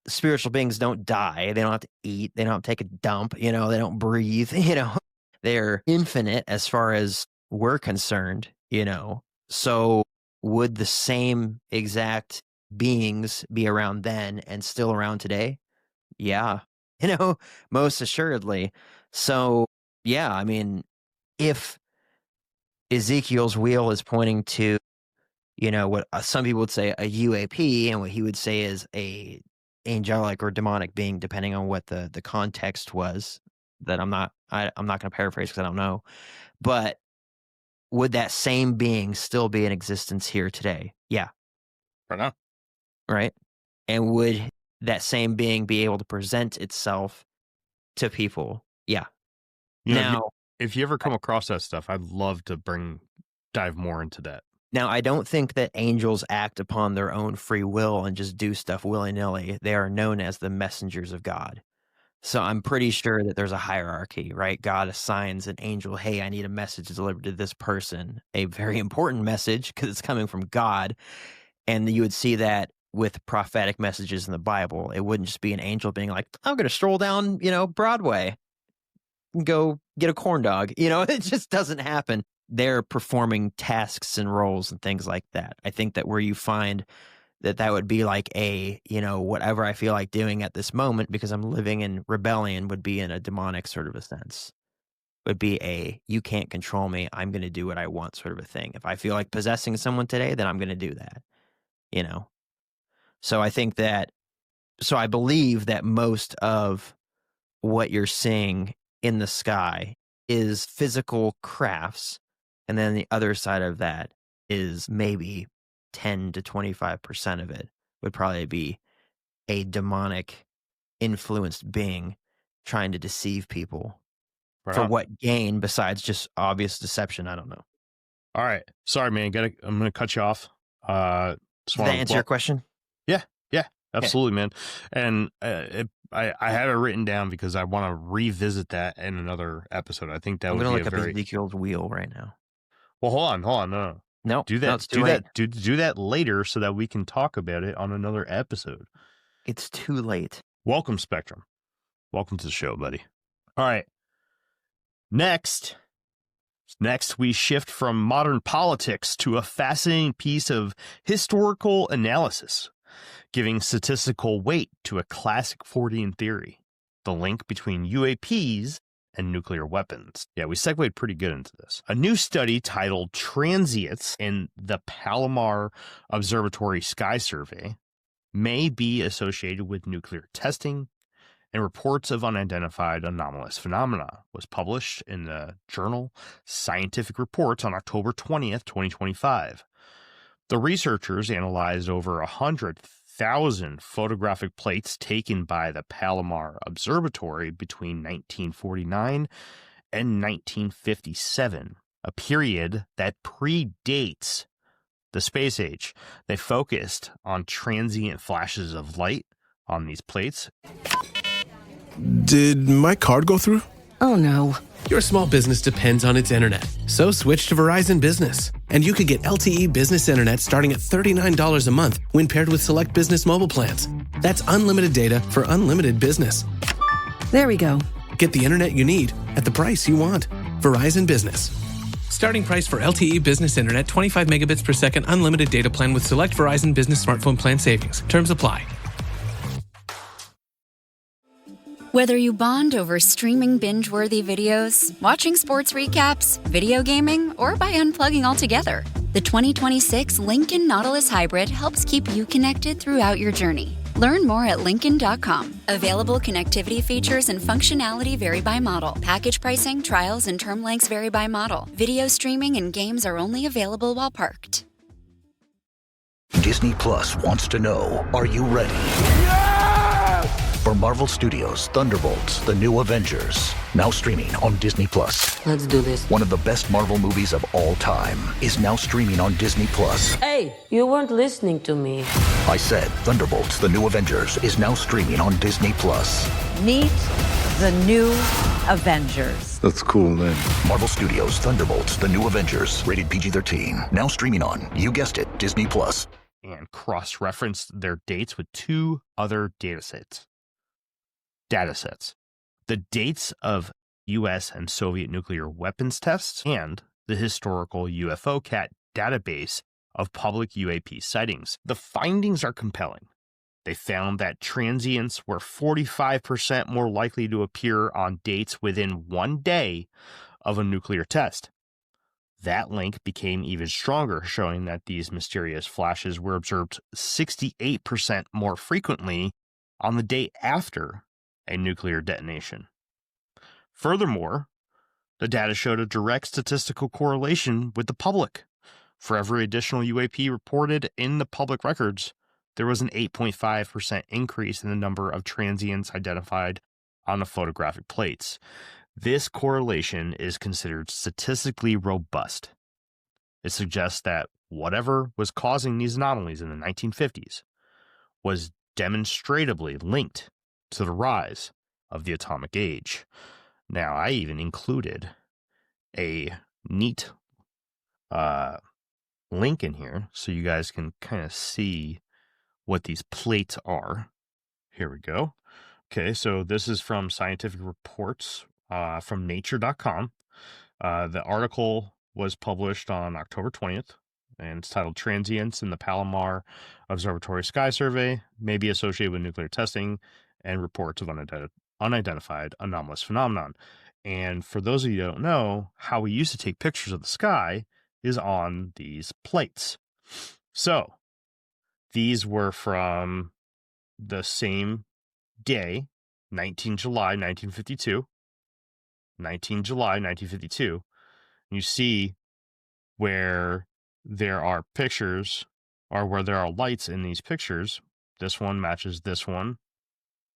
S6: spiritual beings don't die. They don't have to eat. They don't have to take a dump. They don't breathe. They're infinite as far as we're concerned. So would the same exact beings be around then and still around today? Yeah, most assuredly. So yeah, I mean, if Ezekiel's wheel is pointing to, what some people would say a UAP, and what he would say is a angelic or demonic being, depending on what the context was, that I'm not going to paraphrase because I don't know. But would that same being still be in existence here today? Yeah.
S5: Right now.
S6: Right. And would that same being be able to present itself to people? Yeah.
S5: Now, if you ever come across that stuff, I'd love to dive more into that.
S6: Now, I don't think that angels act upon their own free will and just do stuff willy-nilly. They are known as the messengers of God. So I'm pretty sure that there's a hierarchy, right? God assigns an angel, hey, I need a message delivered to this person, a very important message because it's coming from God. And you would see that with prophetic messages in the Bible. It wouldn't just be an angel being like, I'm going to stroll down, Broadway and go get a corn dog. It just doesn't happen. They're performing tasks and roles and things like that. I think that where you find that would be like a, whatever I feel like doing at this moment because I'm living in rebellion would be in a demonic sort of a sense. Would be a, you can't control me, I'm going to do what I want sort of a thing. If I feel like possessing someone today, then I'm going to do that, So I believe that most of what you're seeing in the sky is physical crafts. And then the other side of that is maybe 10 to 25% of it would probably be a demonic influenced being trying to deceive people for what gain besides just obvious deception. I don't know.
S5: All right. Sorry, man. I'm going to cut you off.
S6: Did that answer your question?
S5: Yeah, absolutely, man. And I have it written down because I want to revisit that in another episode. I think that
S6: I'm
S5: would
S6: going
S5: be
S6: to look up Ezekiel's wheel right now.
S5: Well, hold on. No. Do that. Do that later so that we can talk about it on another episode.
S6: It's too late.
S5: Welcome, Spectrum. Welcome to the show, buddy. All right. Next, we shift from modern politics to a fascinating piece of historical analysis, giving statistical weight to a classic Fortean theory, the link between UAPs and nuclear weapons. Yeah, we segued pretty good into this. A new study titled Transients in the Palomar Observatory Sky Survey may be associated with nuclear testing, and reports of unidentified anomalous phenomena was published in the journal Scientific Reports on October 20th, 2025. The researchers analyzed over 100,000 photographic plates taken by the Palomar Observatory between 1949 and 1957, a period that predates the space age. They focused on transient flashes of light on these plates.
S10: Did my card go through?
S11: Oh no.
S10: Your small business depends on its internet, so switch to Verizon Business. And you could get LTE business internet starting at $39 a month when paired with select business mobile plans. That's unlimited data for unlimited business.
S11: There we go.
S10: Get the internet you need at the price you want. Verizon Business. Starting price for LTE business internet, 25 megabits per second, unlimited data plan with select Verizon Business smartphone plan savings. Terms apply.
S12: Whether you bond over streaming binge-worthy videos, watching sports recaps, video gaming, or by unplugging altogether, the 2026 Lincoln Nautilus Hybrid helps keep you connected throughout your journey. Learn more at Lincoln.com. Available connectivity features and functionality vary by model. Package pricing, trials, and term lengths vary by model. Video streaming and games are only available while parked.
S13: Disney Plus wants to know, are you ready? For Marvel Studios' Thunderbolts, The New Avengers, now streaming on Disney Plus.
S11: Let's do this.
S13: One of the best Marvel movies of all time is now streaming on Disney Plus.
S11: Hey, you weren't listening to me.
S13: I said Thunderbolts, The New Avengers is now streaming on Disney Plus.
S14: Meet the New Avengers.
S15: That's a cool name.
S13: Marvel Studios' Thunderbolts, The New Avengers, rated PG-13, now streaming on, you guessed it, Disney Plus.
S5: And cross-referenced their dates with two other datasets. The dates of U.S. and Soviet nuclear weapons tests, and the historical UFO cat database of public UAP sightings. The findings are compelling. They found that transients were 45% more likely to appear on dates within 1 day of a nuclear test. That link became even stronger, showing that these mysterious flashes were observed 68% more frequently on the day after a nuclear detonation. Furthermore, The data showed a direct statistical correlation with the public. For every additional UAP reported in the public records, there was an 8.5% increase in the number of transients identified on the photographic plates. This correlation is considered statistically robust. It suggests that whatever was causing these anomalies in the 1950s was demonstrably linked to the rise of the atomic age. Now, I even included a neat link in here so you guys can kind of see what these plates are. Here we go. Okay, so this is from Scientific Reports from nature.com. The article was published on October 20th, and it's titled Transients in the Palomar Observatory Sky Survey may be associated with nuclear testing and reports of unidentified anomalous phenomenon. And for those of you who don't know, how we used to take pictures of the sky is on these plates. So these were from the same day, 19 July 1952. 19 July 1952. You see where there are pictures, or where there are lights in these pictures. This one matches this one.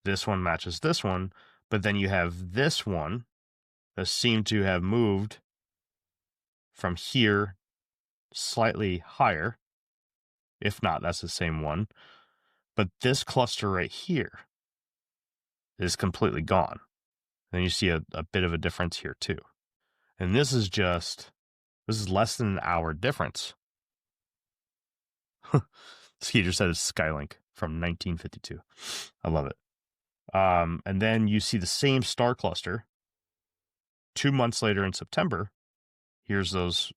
S5: This one matches this one. But then you have this one that seemed to have moved from here slightly higher. If not, that's the same one. But this cluster right here is completely gone. Then you see a bit of a difference here too. And this is less than an hour difference. Skeeter said it's Skylink from 1952. I love it. And then you see the same star cluster 2 months later in September. Here's those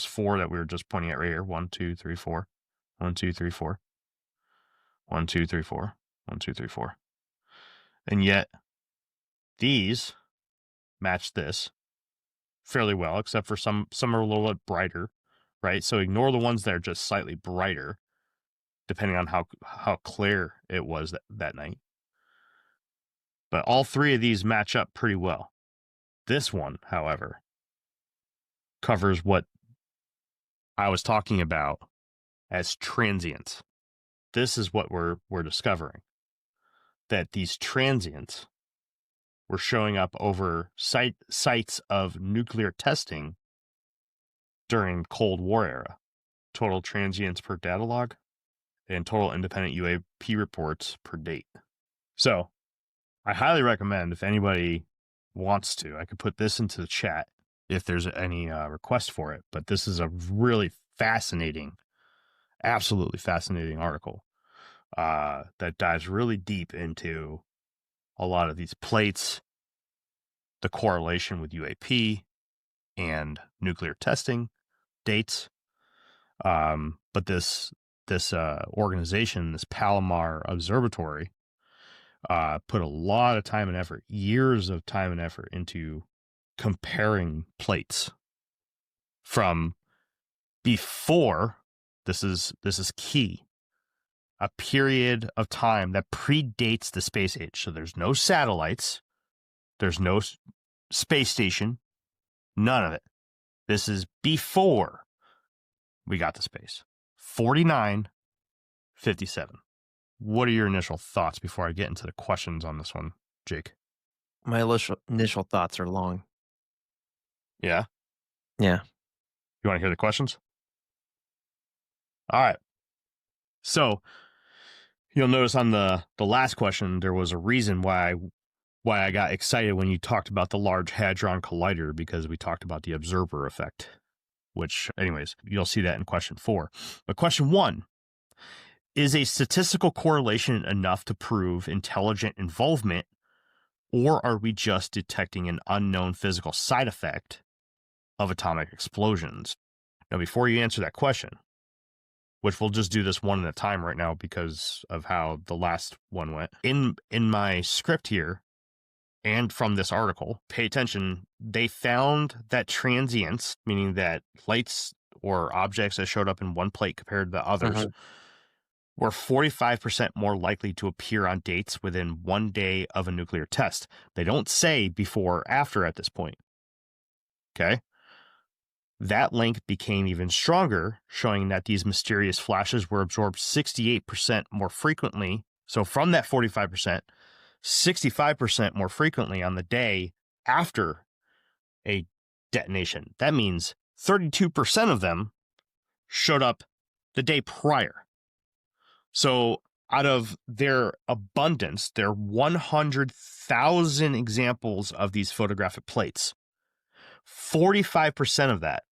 S5: four that we were just pointing at right here. 1, 2, 3, 4. 1, 2, 3, 4. 1, 2, 3, 4. 1, 2, 3, 4. And yet these match this fairly well, except for some are a little bit brighter, right? So ignore the ones that are just slightly brighter, depending on how clear it was that night. But all three of these match up pretty well. This one, however, covers what I was talking about as transients. This is what we're discovering, that these transients were showing up over sites of nuclear testing during Cold War era. Total transients per data log and total independent UAP reports per date. So I highly recommend, if anybody wants to, I could put this into the chat if there's any request for it. But this is a really fascinating, absolutely fascinating article that dives really deep into a lot of these plates, the correlation with UAP and nuclear testing dates. But this organization, this Palomar Observatory, put a lot of time and effort, years of time and effort, into comparing plates from before, this is key, a period of time that predates the space age. So there's no satellites, there's no space station, none of it. This is before we got to space. 4957. What are your initial thoughts before I get into the questions on this one, Jake?
S6: My initial thoughts are long.
S5: Yeah?
S6: Yeah.
S5: You want to hear the questions? All right. So you'll notice on the last question, there was a reason why I got excited when you talked about the Large Hadron Collider, because we talked about the observer effect, which, anyways, you'll see that in question 4. But question 1, is a statistical correlation enough to prove intelligent involvement, or are we just detecting an unknown physical side effect of atomic explosions? Now, before you answer that question, which we'll just do this one at a time right now because of how the last one went, in my script here and from this article, pay attention. They found that transients, meaning that lights or objects that showed up in one plate compared to the others, were 45% more likely to appear on dates within 1 day of a nuclear test. They don't say before or after at this point. Okay. That link became even stronger, showing that these mysterious flashes were absorbed 68% more frequently. So from that 45%, 65% more frequently on the day after a detonation. That means 32% of them showed up the day prior. So out of their abundance, their 100,000 examples of these photographic plates, 45% of that,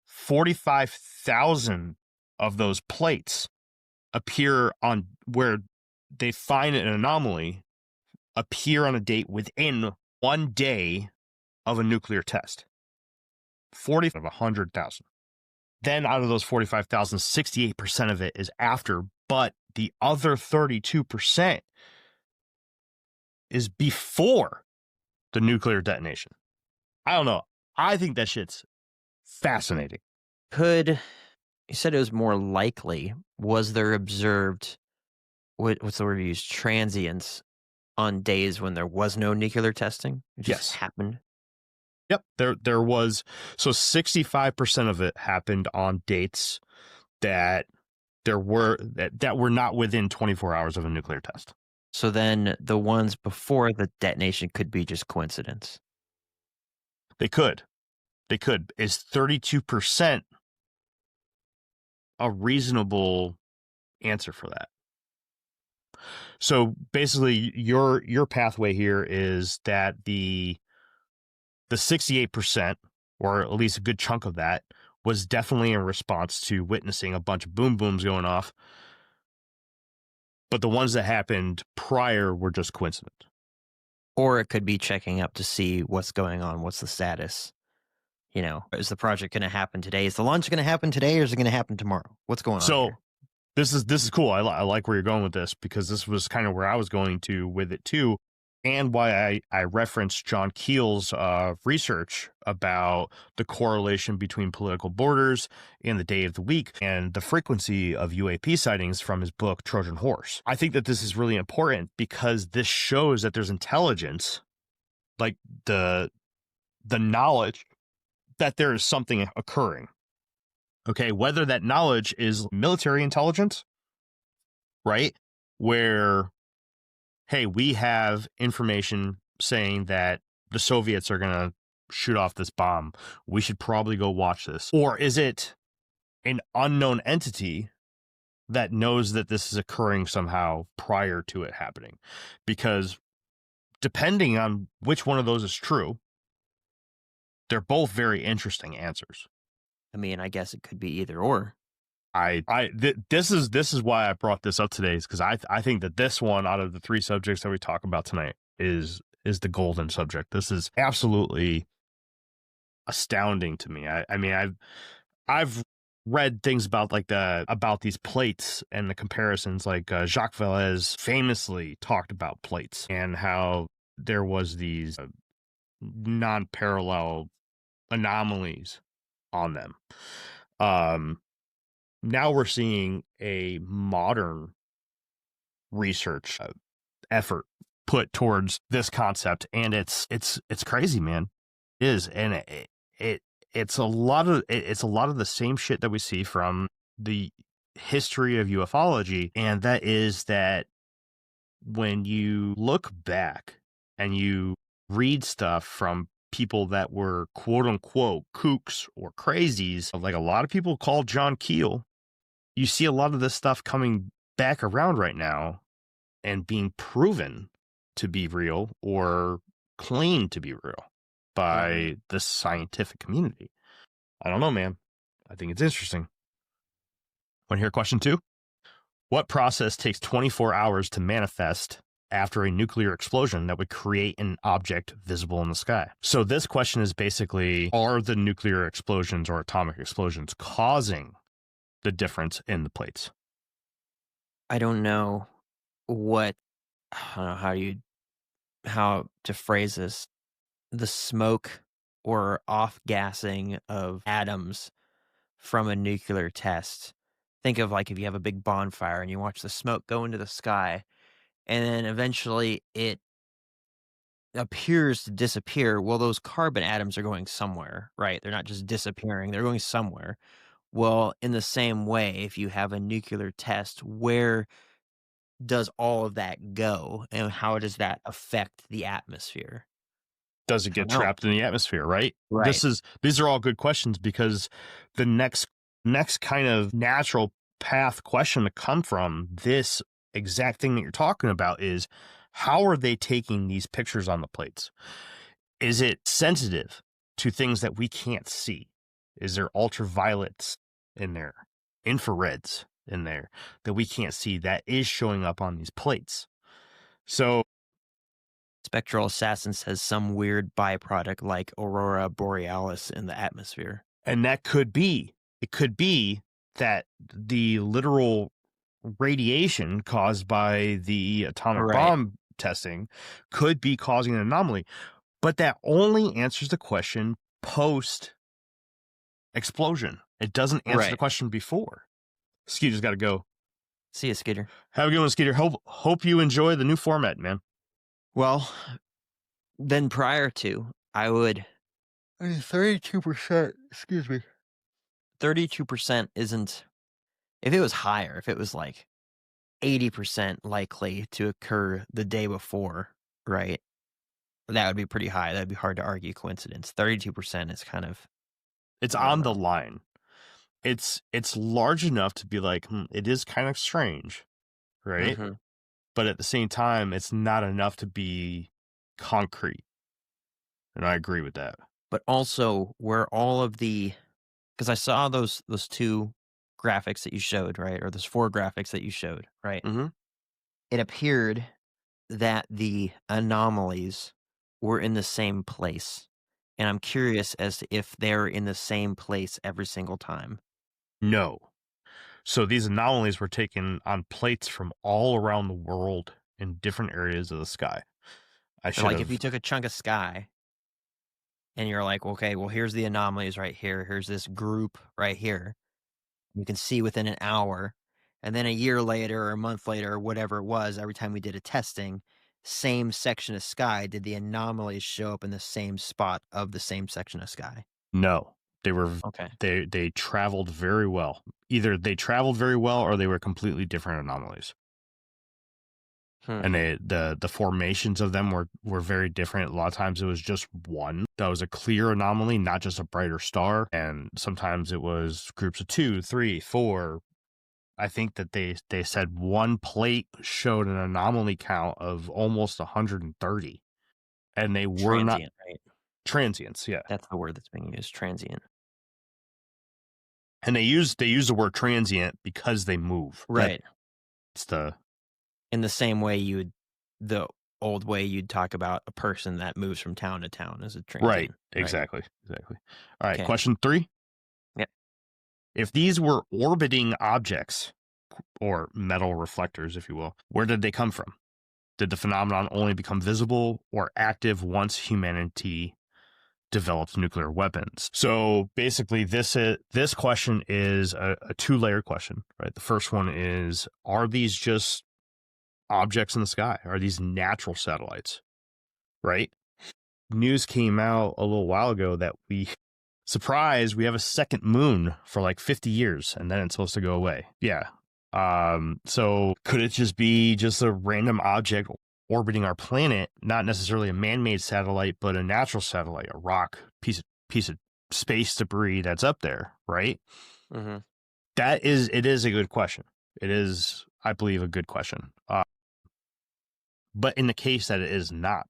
S5: 45,000 of those plates appear on where they find an anomaly, appear on a date within 1 day of a nuclear test. 40 of 100,000. Then out of those 45,000, 68% of it is after, but the other 32% is before the nuclear detonation. I don't know. I think that shit's fascinating.
S6: You said it was more likely. Was there observed, what's the word you use, transients on days when there was no nuclear testing? It just happened?
S5: Yep, there was. So 65% of it happened on dates that were not within 24 hours of a nuclear test.
S6: So then the ones before the detonation could be just coincidence.
S5: They could. Is 32% a reasonable answer for that? So basically your pathway here is that the 68%, or at least a good chunk of that, was definitely in response to witnessing a bunch of boom booms going off. But the ones that happened prior were just coincident.
S6: Or it could be checking up to see what's going on. What's the status? You know, is the project going to happen today? Is the launch going to happen today, or is it going to happen tomorrow? What's going on?
S5: So
S6: here?
S5: this is cool. I like where you're going with this, because this was kind of where I was going to with it too. And why I referenced John Keel's research about the correlation between political borders and the day of the week and the frequency of UAP sightings from his book, Trojan Horse. I think that this is really important because this shows that there's intelligence, like the knowledge that there is something occurring. Okay, whether that knowledge is military intelligence, right? Where, hey, we have information saying that the Soviets are going to shoot off this bomb. We should probably go watch this. Or is it an unknown entity that knows that this is occurring somehow prior to it happening? Because depending on which one of those is true, they're both very interesting answers.
S6: I mean, I guess it could be either or.
S5: This is why I brought this up today, is because I think that this one out of the three subjects that we talk about tonight is the golden subject. This is absolutely astounding to me. I mean, I've read things about about these plates and the comparisons. Like Jacques Vallée famously talked about plates and how there was these non-parallel anomalies on them. Now we're seeing a modern research effort put towards this concept, and it's crazy, man. It is, and it's a lot of the same shit that we see from the history of ufology, and that is that when you look back and you read stuff from people that were quote unquote kooks or crazies, like a lot of people call John Keel, you see a lot of this stuff coming back around right now and being proven to be real or claimed to be real by the scientific community. I don't know, man. I think it's interesting. Want to hear question 2? What process takes 24 hours to manifest after a nuclear explosion that would create an object visible in the sky? So this question is basically, are the nuclear explosions or atomic explosions causing the difference in the plates?
S6: I don't know how to phrase this. The smoke or off-gassing of atoms from a nuclear test. Think of like if you have a big bonfire and you watch the smoke go into the sky, and then eventually it appears to disappear. Well, those carbon atoms are going somewhere, right? They're not just disappearing, they're going somewhere. Well, in the same way, if you have a nuclear test, where does all of that go, and how does that affect the atmosphere?
S5: Does it get trapped in the atmosphere, right? These are all good questions, because the next kind of natural path question to come from this exact thing that you're talking about is, how are they taking these pictures on the plates? Is it sensitive to things that we can't see? Is there ultraviolets in there, infrareds in there that we can't see that is showing up on these plates? So
S6: Spectral Assassin says some weird byproduct like aurora borealis in the atmosphere.
S5: And that could be, it could be that the literal radiation caused by the atomic bomb testing could be causing an anomaly. But that only answers the question post explosion. It doesn't answer the question before. Skeeter's got to go.
S6: See you, Skeeter.
S5: Have a good one, Skeeter. Hope you enjoy the new format, man.
S6: Well, then prior to, I would... 32%, excuse me. 32% isn't... If it was higher, if it was like 80% likely to occur the day before, right? That would be pretty high. That would be hard to argue coincidence. 32% is kind of...
S5: It's on the line. It's large enough to be like, it is kind of strange, right? Mm-hmm. But at the same time, it's not enough to be concrete. And I agree with that.
S6: But also, where all of the... Because I saw those two graphics that you showed, right? Or those 4 graphics that you showed, right?
S5: Mm-hmm.
S6: It appeared that the anomalies were in the same place. And I'm curious as to if they're in the same place every single time.
S5: No. So these anomalies were taken on plates from all around the world in different areas of the sky.
S6: Like if you took a chunk of sky and you're like, okay, well, here's the anomalies right here. Here's this group right here. You can see within an hour. And then a year later or a month later or whatever it was, every time we did a testing, same section of sky, did the anomalies show up in the same spot of the same section of sky?
S5: No. They were they traveled very well. Either they traveled very well or they were completely different anomalies. And the formations of them were very different. A lot of times it was just one that was a clear anomaly, not just a brighter star. And sometimes it was groups of 2, 3, 4. I think that they said one plate showed an anomaly count of almost 130. And they were not
S6: right?
S5: Transients, yeah.
S6: That's the word that's being used, transient.
S5: And they use the word transient because they move.
S6: Right.
S5: It's
S6: in the same way the old way you'd talk about a person that moves from town to town as a transient.
S5: Right. Exactly. All right. Question 3.
S6: Yeah.
S5: If these were orbiting objects or metal reflectors, if you will, where did they come from? Did the phenomenon only become visible or active once humanity developed nuclear weapons? So basically this question is a 2-layer question, right? The first one is, are these just objects in the sky? Are these natural satellites, right? News came out a little while ago that we have a second moon for like 50 years and then it's supposed to go away. Yeah. So could it just be just a random object orbiting our planet, not necessarily a man-made satellite, but a natural satellite, a rock, piece of space debris that's up there, right?
S6: Mm-hmm.
S5: It is a good question. It is, I believe, a good question. But in the case that it is not,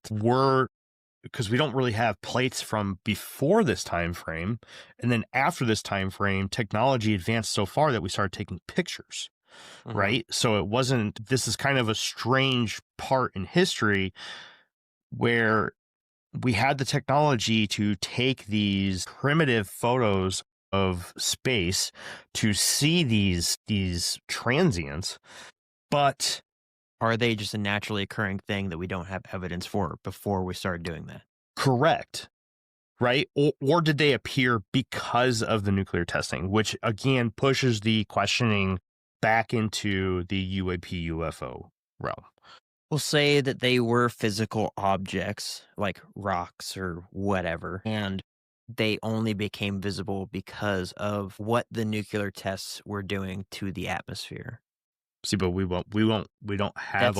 S5: because we don't really have plates from before this time frame, and then after this time frame, technology advanced so far that we started taking pictures. Mm-hmm. Right. So this is kind of a strange part in history where we had the technology to take these primitive photos of space to see these transients, but
S6: are they just a naturally occurring thing that we don't have evidence for before we started doing that?
S5: Correct. Right. Or did they appear because of the nuclear testing, which again pushes the questioning back into the UAP UFO realm.
S6: We'll say that they were physical objects like rocks or whatever, and they only became visible because of what the nuclear tests were doing to the atmosphere.
S5: See, but we don't have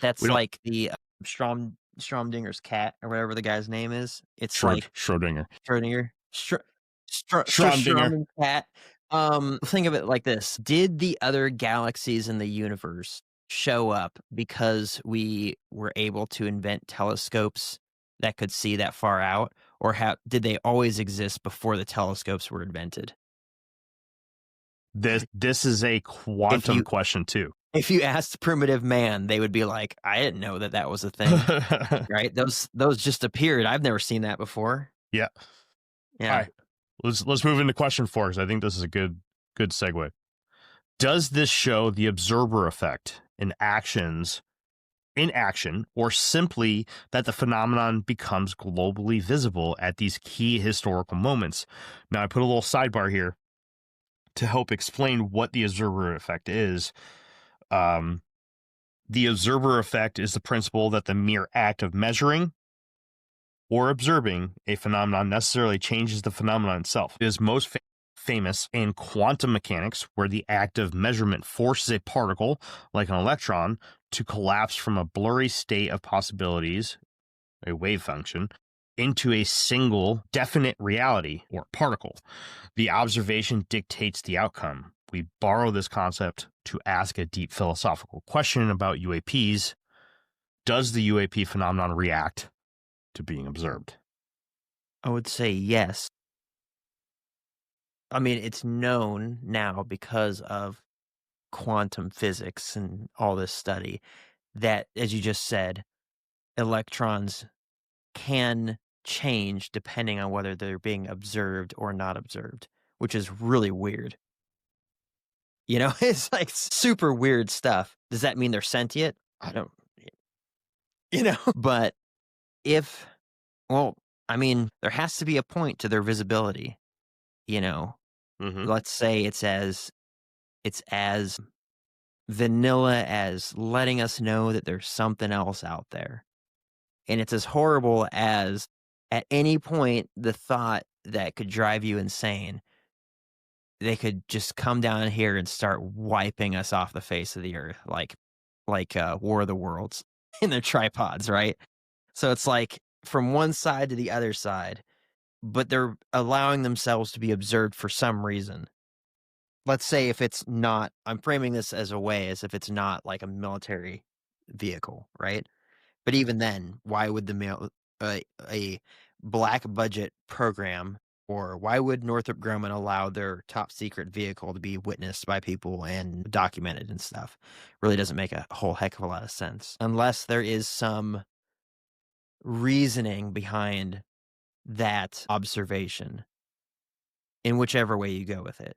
S6: That's like the Stromdinger's cat or whatever the guy's name is. It's like
S5: Schrodinger.
S6: Schrodinger cat. Think of it like this. Did the other galaxies in the universe show up because we were able to invent telescopes that could see that far out, or did they always exist before the telescopes were invented?
S5: This is a quantum question too.
S6: If you asked primitive man, they would be like, I didn't know that was a thing. Right? Those just appeared. I've never seen that before.
S5: Yeah.
S6: Yeah.
S5: All right. Let's move into question 4, because I think this is a good segue. Does this show the observer effect in action, or simply that the phenomenon becomes globally visible at these key historical moments? Now, I put a little sidebar here to help explain what the observer effect is. The observer effect is the principle that the mere act of measuring or observing a phenomenon necessarily changes the phenomenon itself. It is most famous in quantum mechanics, where the act of measurement forces a particle, like an electron, to collapse from a blurry state of possibilities, a wave function, into a single definite reality or particle. The observation dictates the outcome. We borrow this concept to ask a deep philosophical question about UAPs. Does the UAP phenomenon react to being observed?
S6: I would say yes. I mean, it's known now because of quantum physics and all this study that, as you just said, electrons can change depending on whether they're being observed or not observed, which is really weird. You know, it's like super weird stuff. Does that mean they're sentient? I don't, but I mean, there has to be a point to their visibility, Let's say it's as vanilla as letting us know that there's something else out there. And it's as horrible as at any point the thought that could drive you insane. They could just come down here and start wiping us off the face of the earth, like War of the Worlds in their tripods, right? So it's like from one side to the other side, but they're allowing themselves to be observed for some reason. Let's say if it's not, I'm framing this as if it's not like a military vehicle, right? But even then, why would a black budget program, or why would Northrop Grumman allow their top secret vehicle to be witnessed by people and documented and stuff? Really doesn't make a whole heck of a lot of sense, unless there is some reasoning behind that observation in whichever way you go with it.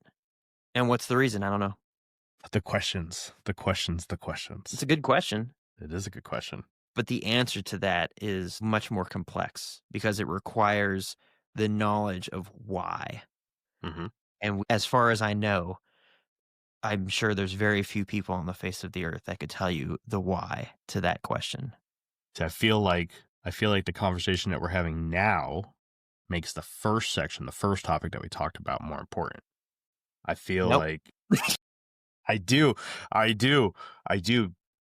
S6: And what's the reason? I don't know.
S5: The questions.
S6: It's a good question.
S5: It is a good question.
S6: But the answer to that is much more complex because it requires the knowledge of why.
S5: Mm-hmm.
S6: And as far as I know, I'm sure there's very few people on the face of the earth that could tell you the why to that question.
S5: So I feel like the conversation that we're having now makes the first topic that we talked about, more important. I feel like I do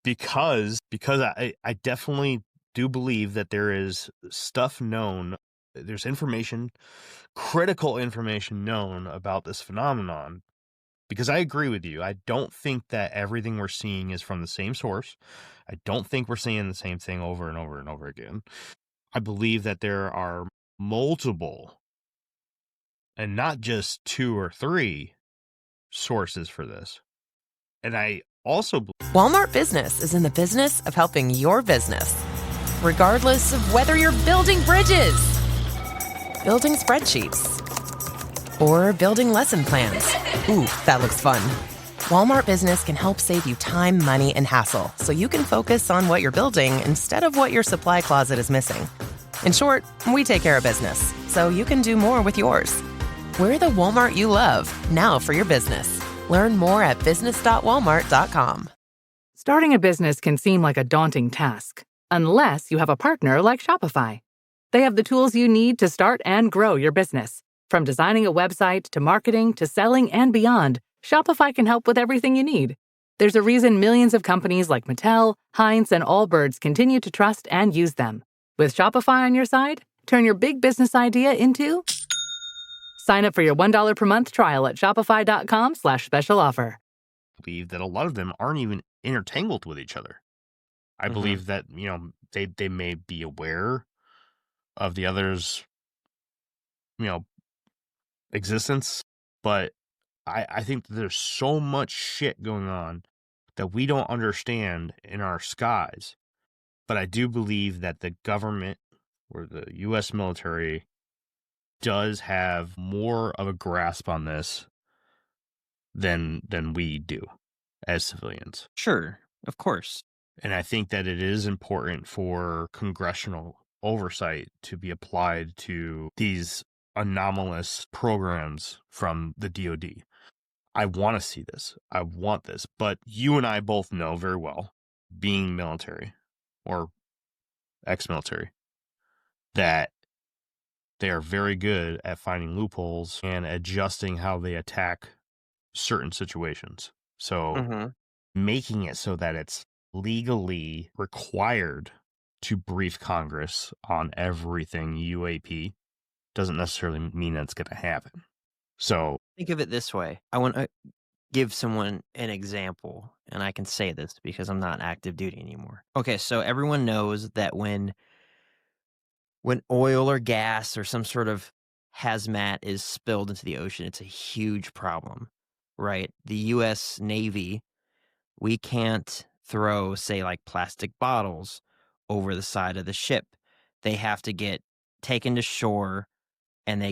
S5: because I definitely do believe that there is stuff known. There's information, critical information known about this phenomenon, because I agree with you. I don't think that everything we're seeing is from the same source. I don't think we're seeing the same thing over and over and over again. I believe that there are multiple, and not just 2 or 3 sources for this. And I also believe
S15: Walmart Business is in the business of helping your business, regardless of whether you're building bridges, building spreadsheets, or building lesson plans. Ooh, that looks fun. Walmart Business can help save you time, money, and hassle so you can focus on what you're building instead of what your supply closet is missing. In short, we take care of business so you can do more with yours. We're the Walmart you love, now for your business. Learn more at business.walmart.com.
S16: Starting a business can seem like a daunting task, unless you have a partner like Shopify. They have the tools you need to start and grow your business. From designing a website to marketing to selling and beyond, Shopify can help with everything you need. There's a reason millions of companies like Mattel, Heinz, and Allbirds continue to trust and use them. With Shopify on your side, turn your big business idea into... Sign up for your $1 per month trial at shopify.com/special offer.
S5: I believe that a lot of them aren't even intertangled with each other. I believe that, they may be aware of the other's, existence, but I think that there's so much shit going on that we don't understand in our skies. But I do believe that the government or the U.S. military does have more of a grasp on this than we do as civilians.
S6: Sure, of course.
S5: And I think that it is important for congressional oversight to be applied to these anomalous programs from the DoD. I want to see this. I want this. But you and I both know very well, being military or ex-military, that they are very good at finding loopholes and adjusting how they attack certain situations. So making it so that it's legally required to brief Congress on everything UAP doesn't necessarily mean that's going to happen. So
S6: think of it this way. I want to give someone an example, and I can say this because I'm not active duty anymore. Okay, so everyone knows that when oil or gas or some sort of hazmat is spilled into the ocean, it's a huge problem, right? The U.S. Navy, we can't throw, say, like plastic bottles over the side of the ship. They have to get taken to shore and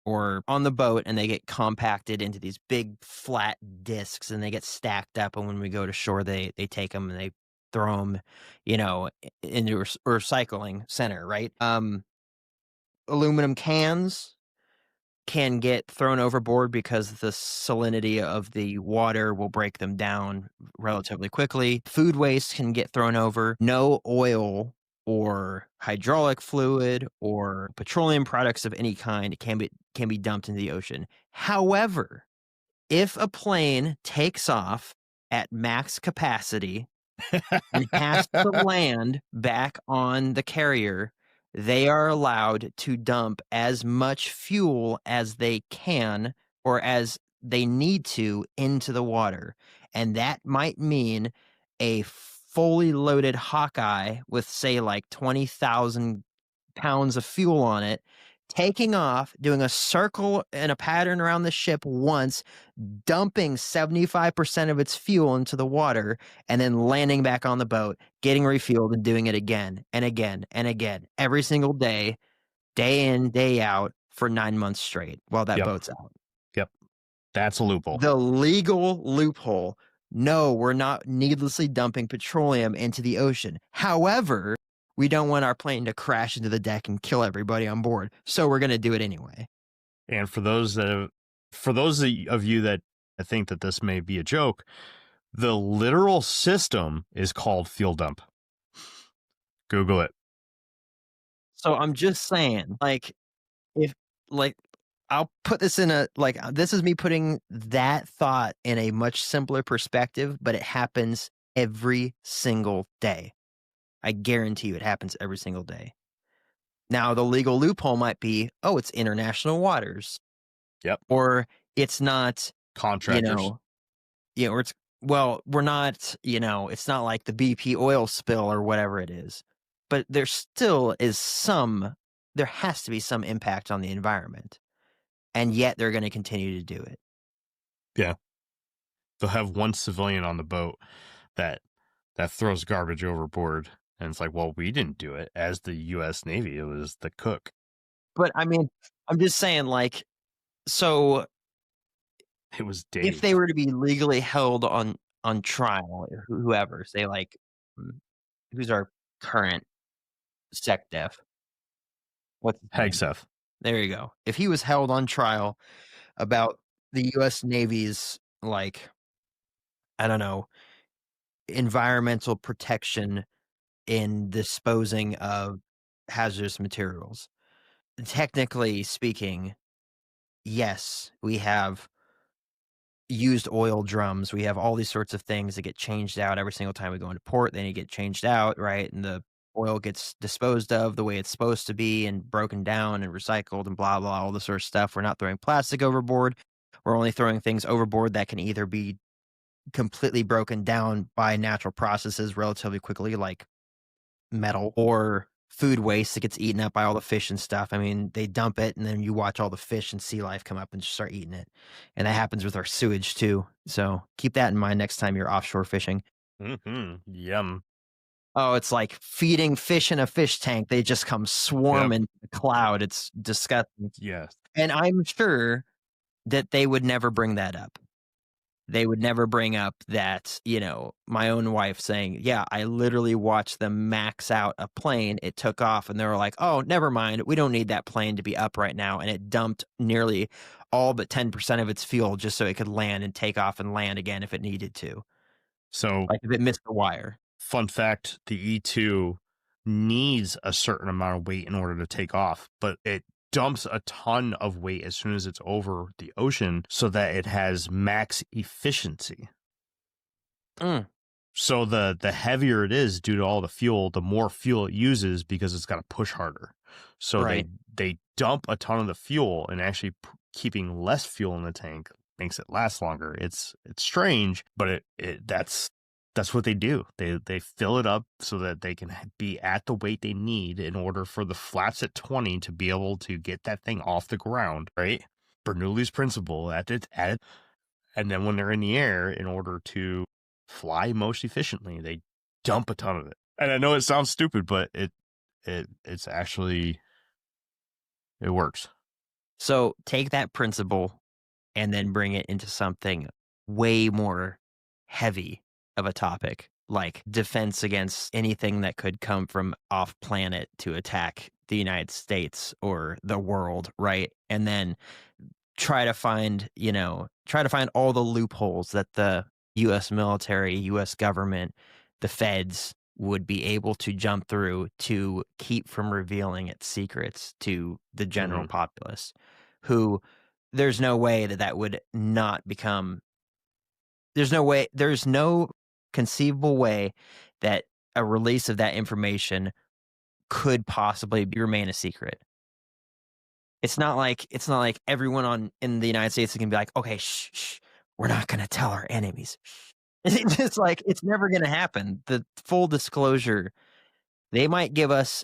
S6: or on the boat, and they get compacted into these big flat discs, and they get stacked up. And when we go to shore, they take them and they throw them, into a recycling center, right? Aluminum cans can get thrown overboard because the salinity of the water will break them down relatively quickly. Food waste can get thrown over. No oil or hydraulic fluid or petroleum products of any kind can be dumped into the ocean. However, if a plane takes off at max capacity and has to land back on the carrier, they are allowed to dump as much fuel as they can or as they need to into the water. And that might mean a fully loaded Hawkeye with, say, like 20,000 pounds of fuel on it, taking off, doing a circle and a pattern around the ship once, dumping 75% of its fuel into the water, and then landing back on the boat, getting refueled, and doing it again and again and again, every single day, day in, day out, for 9 months straight while that boat's out.
S5: Yep. That's a loophole.
S6: The legal loophole. No, we're not needlessly dumping petroleum into the ocean. However, we don't want our plane to crash into the deck and kill everybody on board, so we're going to do it anyway.
S5: And for those of you that think that this may be a joke, the literal system is called fuel dump. Google it.
S6: So I'm just saying, I'll put this in this is me putting that thought in a much simpler perspective, but it happens every single day. I guarantee you it happens every single day. Now, the legal loophole might be, it's international waters.
S5: Yep.
S6: Or it's not
S5: contractors.
S6: Or we're not, it's not like the BP oil spill or whatever it is. But there still is there has to be some impact on the environment. And yet they're going to continue to do it.
S5: Yeah. They'll have one civilian on the boat that throws garbage overboard. And it's like, well, we didn't do it. As the U.S. Navy, it was the cook.
S6: But I mean, I'm just saying, so
S5: it was Dave.
S6: If they were to be legally held on trial, or whoever, say, who's our current SecDef? What's
S5: Hegseth?
S6: There you go. If he was held on trial about the U.S. Navy's, I don't know, environmental protection in disposing of hazardous materials. Technically speaking, yes, we have used oil drums. We have all these sorts of things that get changed out every single time we go into port. They need to get changed out, right? And the oil gets disposed of the way it's supposed to be and broken down and recycled and blah, blah, all this sort of stuff. We're not throwing plastic overboard. We're only throwing things overboard that can either be completely broken down by natural processes relatively quickly, like metal, or food waste that gets eaten up by all the fish and stuff. I mean, they dump it and then you watch all the fish and sea life come up and just start eating it. And that happens with our sewage too. So keep that in mind next time you're offshore fishing.
S5: Yum.
S6: Oh, it's like feeding fish in a fish tank. They just come swarming the cloud. It's disgusting.
S5: Yes.
S6: And I'm sure that they would never bring that up. They would never bring up that, my own wife saying, yeah, I literally watched them max out a plane. It took off and they were like, oh, never mind. We don't need that plane to be up right now. And it dumped nearly all but 10% of its fuel just so it could land and take off and land again if it needed to.
S5: So,
S6: like if it missed the wire.
S5: Fun fact, the E2 needs a certain amount of weight in order to take off, but it dumps a ton of weight as soon as it's over the ocean so that it has max efficiency. So the heavier it is due to all the fuel, the more fuel it uses because it's got to push harder. So they dump a ton of the fuel, and actually keeping less fuel in the tank makes it last longer. It's strange, but that's what they do. They fill it up so that they can be at the weight they need in order for the flats at 20 to be able to get that thing off the ground, right? Bernoulli's principle at it. And then when they're in the air, in order to fly most efficiently, they dump a ton of it. And I know it sounds stupid, but it's actually, it works.
S6: So take that principle and then bring it into something way more heavy of a topic, like defense against anything that could come from off planet to attack the United States or the world, right? And then try to find all the loopholes that the U.S. military, U.S. government, the feds would be able to jump through to keep from revealing its secrets to the general populace, who there's no way that would not become, there's no conceivable way that a release of that information could possibly remain a secret. It's not like everyone in the United States can be like, okay, shh, we're not going to tell our enemies. It's just like, it's never going to happen. The full disclosure, they might give us,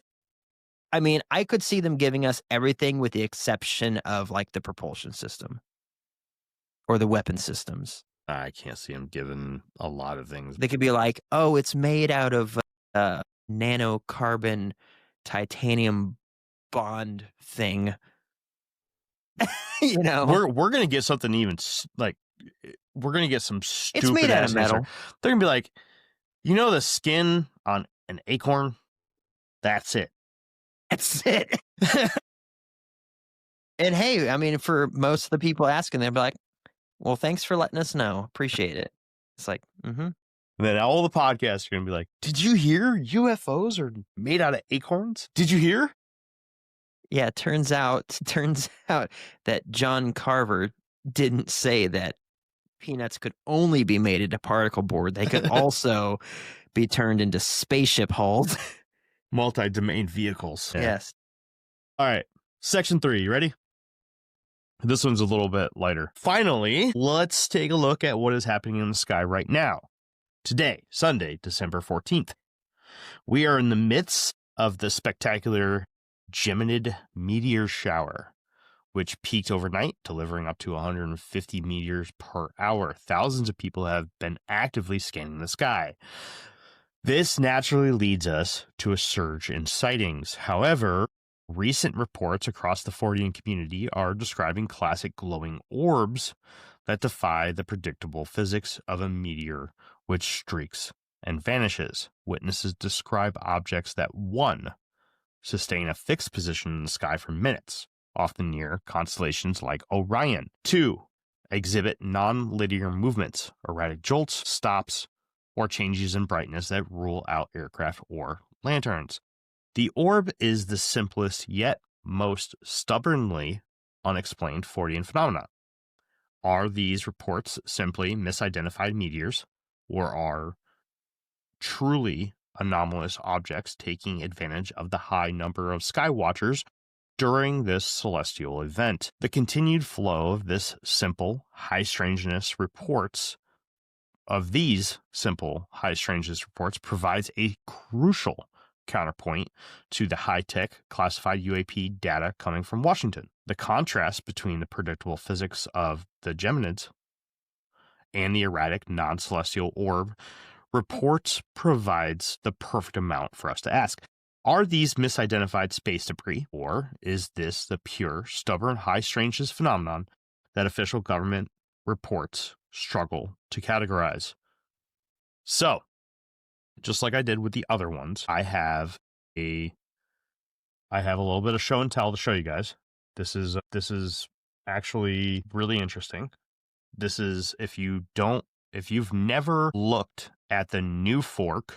S6: I mean, I could see them giving us everything with the exception of like the propulsion system or the weapon systems.
S5: I can't see them giving a lot of things.
S6: They could be like, oh, it's made out of nanocarbon titanium bond thing.
S5: We're gonna get something even like, we're gonna get some stupid.
S6: It's made out of metal.
S5: They're gonna be like, the skin on an acorn. That's it.
S6: That's it. And hey, I mean, for most of the people asking, they'll be like, well, thanks for letting us know. Appreciate it. It's like,
S5: And then all the podcasts are going to be like, did you hear UFOs are made out of acorns? Did you hear?
S6: Yeah, it turns out that John Carver didn't say that peanuts could only be made into particle board. They could also be turned into spaceship hulls.
S5: Multi-domain vehicles.
S6: Yeah. Yes.
S5: All right. Section 3. You ready? This one's a little bit lighter. Finally, let's take a look at what is happening in the sky right now. Today, Sunday, December 14th. We are in the midst of the spectacular Geminid meteor shower, which peaked overnight, delivering up to 150 meteors per hour. Thousands of people have been actively scanning the sky. This naturally leads us to a surge in sightings. However, recent reports across the Fortean community are describing classic glowing orbs that defy the predictable physics of a meteor, which streaks and vanishes. Witnesses describe objects that 1. Sustain a fixed position in the sky for minutes, often near constellations like Orion. 2. Exhibit non-linear movements, erratic jolts, stops, or changes in brightness that rule out aircraft or lanterns. The orb is the simplest yet most stubbornly unexplained Fortean phenomenon. Are these reports simply misidentified meteors, or are truly anomalous objects taking advantage of the high number of sky watchers during this celestial event? The continued flow of these simple, high strangeness reports provides a crucial counterpoint to the high-tech classified UAP data coming from Washington. The contrast between the predictable physics of the Geminids and the erratic non-celestial orb reports provides the perfect amount for us to ask. Are these misidentified space debris, or is this the pure, stubborn, high strangeness phenomenon that official government reports struggle to categorize? So, just like I did with the other ones, I have a little bit of show and tell to show you guys. This is actually really interesting. This is, if you've never looked at the NUFORC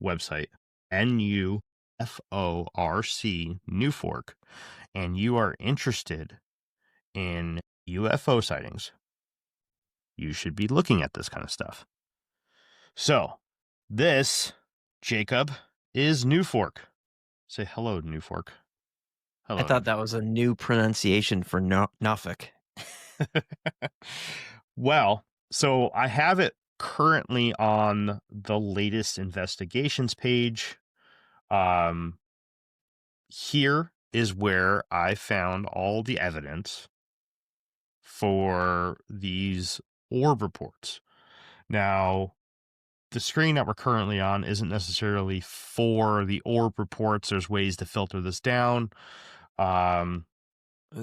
S5: website, NUFORC, NUFORC, and you are interested in UFO sightings, you should be looking at this kind of stuff. So, this, Jacob, is NUFORC. Say hello, NUFORC. Hello.
S6: I thought that was a new pronunciation for Norfolk.
S5: Well, so I have it currently on the latest investigations page. Here is where I found all the evidence for these orb reports. Now, the screen that we're currently on isn't necessarily for the orb reports. There's ways to filter this down.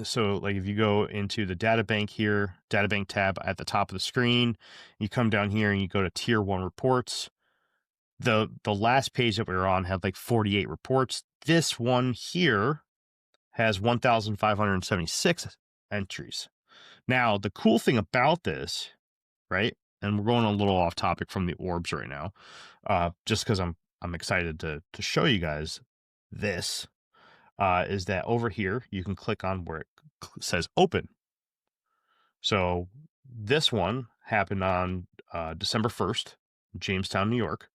S5: So like if you go into the data bank here, data bank tab at the top of the screen, you come down here and you go to tier 1 reports. The last page that we were on had like 48 reports. This one here has 1,576 entries. Now, the cool thing about this, right? And we're going a little off topic from the orbs right now, just because I'm excited to show you guys this, is that over here you can click on where it says open. So this one happened on December 1st, Jamestown, New York,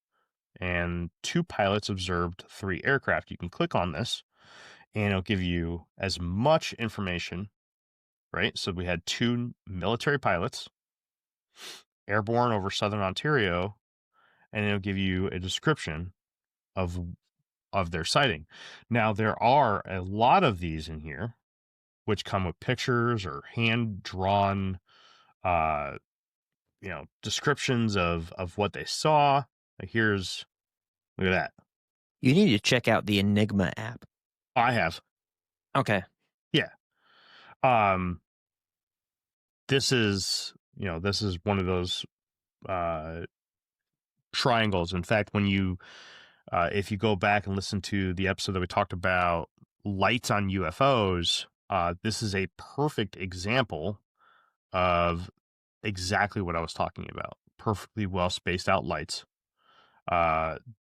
S5: and 2 pilots observed 3 aircraft. You can click on this, and it'll give you as much information, right? So we had 2 military pilots airborne over southern Ontario, and it'll give you a description of their sighting. Now, there are a lot of these in here which come with pictures or hand-drawn descriptions of what they saw. Like look at that.
S6: You need to check out the Enigma app.
S5: I have.
S6: Okay.
S5: Yeah. This is one of those triangles. In fact, when you if you go back and listen to the episode that we talked about lights on UFOs, this is a perfect example of exactly what I was talking about. Perfectly well spaced out lights.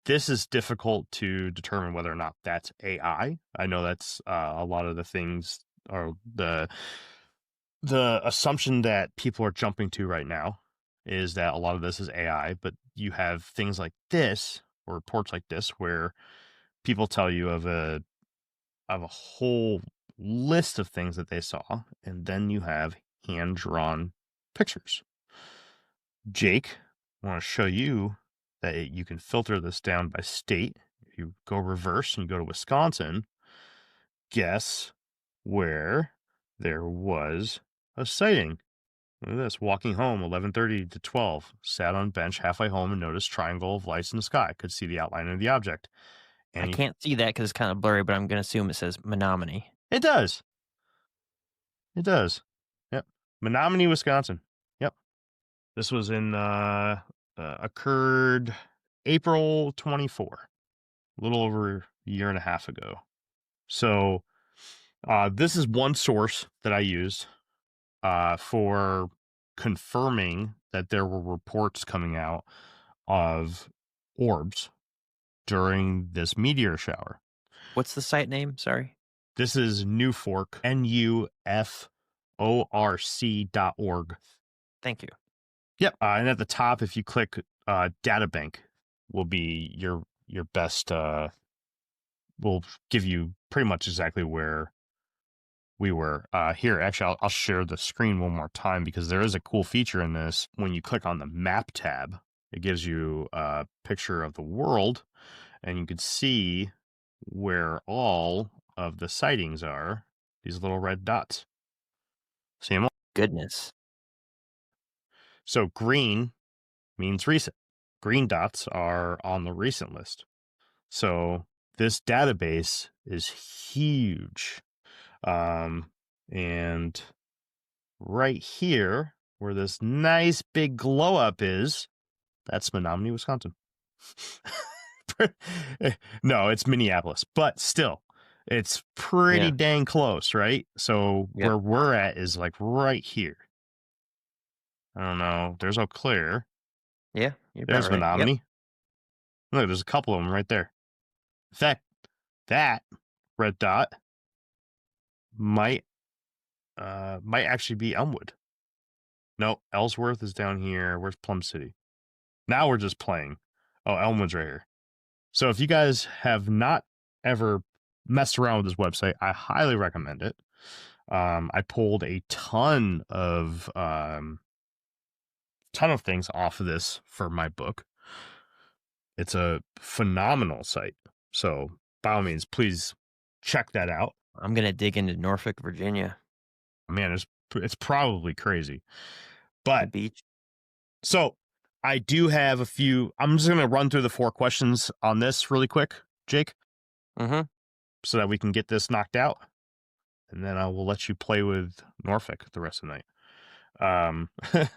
S5: This is difficult to determine whether or not that's AI. I know that's a lot of the things, or the assumption that people are jumping to right now is that a lot of this is AI, but you have things like this, or reports like this, where people tell you of a whole list of things that they saw, and then you have hand-drawn pictures. Jake, I want to show you that you can filter this down by state. If you go reverse and you go to Wisconsin, guess where there was a sighting. Look at this. Walking home, 11:30 to 12. Sat on bench halfway home and noticed triangle of lights in the sky. Could see the outline of the object.
S6: And I can't see that because it's kind of blurry, but I'm going to assume it says Menominee.
S5: It does. It does. Yep. Menominee, Wisconsin. Yep. This was occurred April 24, a little over a year and a half ago. So this is one source that I used for confirming that there were reports coming out of orbs during this meteor shower.
S6: What's the site name? Sorry.
S5: This is Nuforc, NUFORC.org.
S6: Thank you.
S5: Yep. And at the top, if you click data bank, will be your best, will give you pretty much exactly where we were. Here, actually, I'll share the screen one more time because there is a cool feature in this. When you click on the map tab, it gives you a picture of the world, and you can see where all of the sightings are. These little red dots. See them all?
S6: Goodness.
S5: So green means recent. Green dots are on the recent list. So this database is huge. And right here, where this nice big glow up is, that's Menominee, Wisconsin. No, it's Minneapolis, but still, it's pretty dang close, right? So where we're at is like right here. I don't know. There's Eau Claire.
S6: Yeah, you're
S5: there's
S6: right.
S5: Menominee.
S6: Yep.
S5: Look, there's a couple of them right there. In fact, that red dot might actually be Elmwood. No, Ellsworth is down here. Where's Plum City? Now we're just playing. Oh, Elmwood's right here. So if you guys have not ever messed around with this website, I highly recommend it. I pulled a ton of things off of this for my book. It's a phenomenal site. So by all means, please check that out.
S6: I'm going to dig into Norfolk, Virginia.
S5: Man, it's probably crazy. But
S6: the beach.
S5: So I do have a few. I'm just going to run through the 4 questions on this really quick, Jake.
S6: Mm-hmm.
S5: So that we can get this knocked out. And then I will let you play with Norfolk the rest of the night.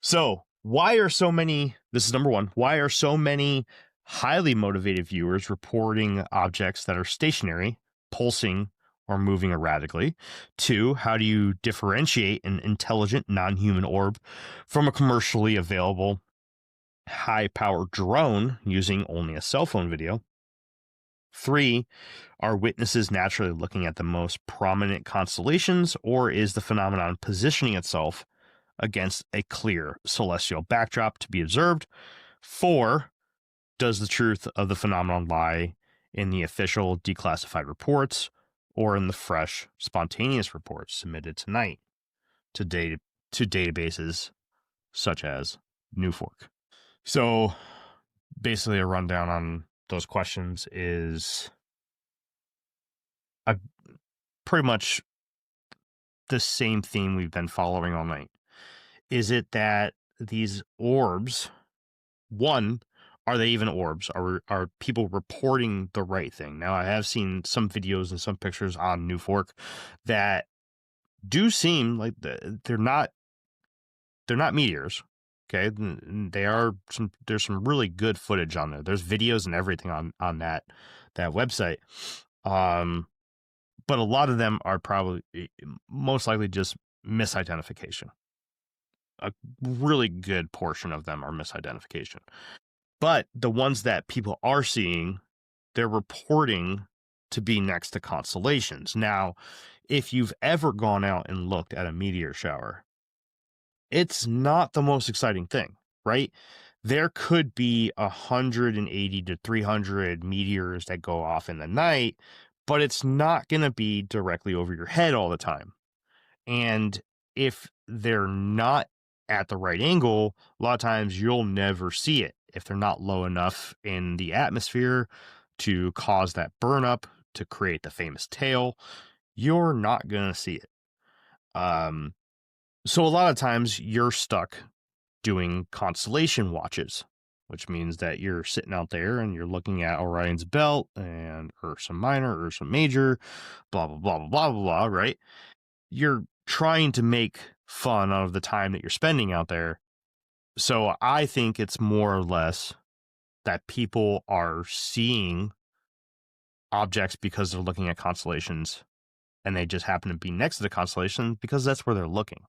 S5: So why are so many, this is number 1, why are so many highly motivated viewers reporting objects that are stationary, pulsing, or moving erratically? 2, how do you differentiate an intelligent non-human orb from a commercially available high-powered drone using only a cell phone video? 3, are witnesses naturally looking at the most prominent constellations, or is the phenomenon positioning itself against a clear celestial backdrop to be observed? 4, does the truth of the phenomenon lie in the official declassified reports or in the fresh, spontaneous reports submitted tonight to databases such as Nuforc? So basically a rundown on those questions is pretty much the same theme we've been following all night. Is it that these orbs, 1, are they even orbs? Are people reporting the right thing? Now, I have seen some videos and some pictures on Nuforc that do seem like they're not meteors. Okay, there's some really good footage on there. There's videos and everything on that website. But a lot of them are probably most likely just misidentification. A really good portion of them are misidentification. But the ones that people are seeing, they're reporting to be next to constellations. Now, if you've ever gone out and looked at a meteor shower, it's not the most exciting thing, right? There could be 180 to 300 meteors that go off in the night, but it's not going to be directly over your head all the time. And if they're not at the right angle, a lot of times you'll never see it if they're not low enough in the atmosphere to cause that burn up to create the famous tail. You're not going to see it. So a lot of times you're stuck doing constellation watches, which means that you're sitting out there and you're looking at Orion's Belt and Ursa Minor, Ursa Major, blah, blah, blah, blah, blah, blah, blah, right? You're trying to make fun out of the time that you're spending out there. So I think it's more or less that people are seeing objects because they're looking at constellations and they just happen to be next to the constellation because that's where they're looking.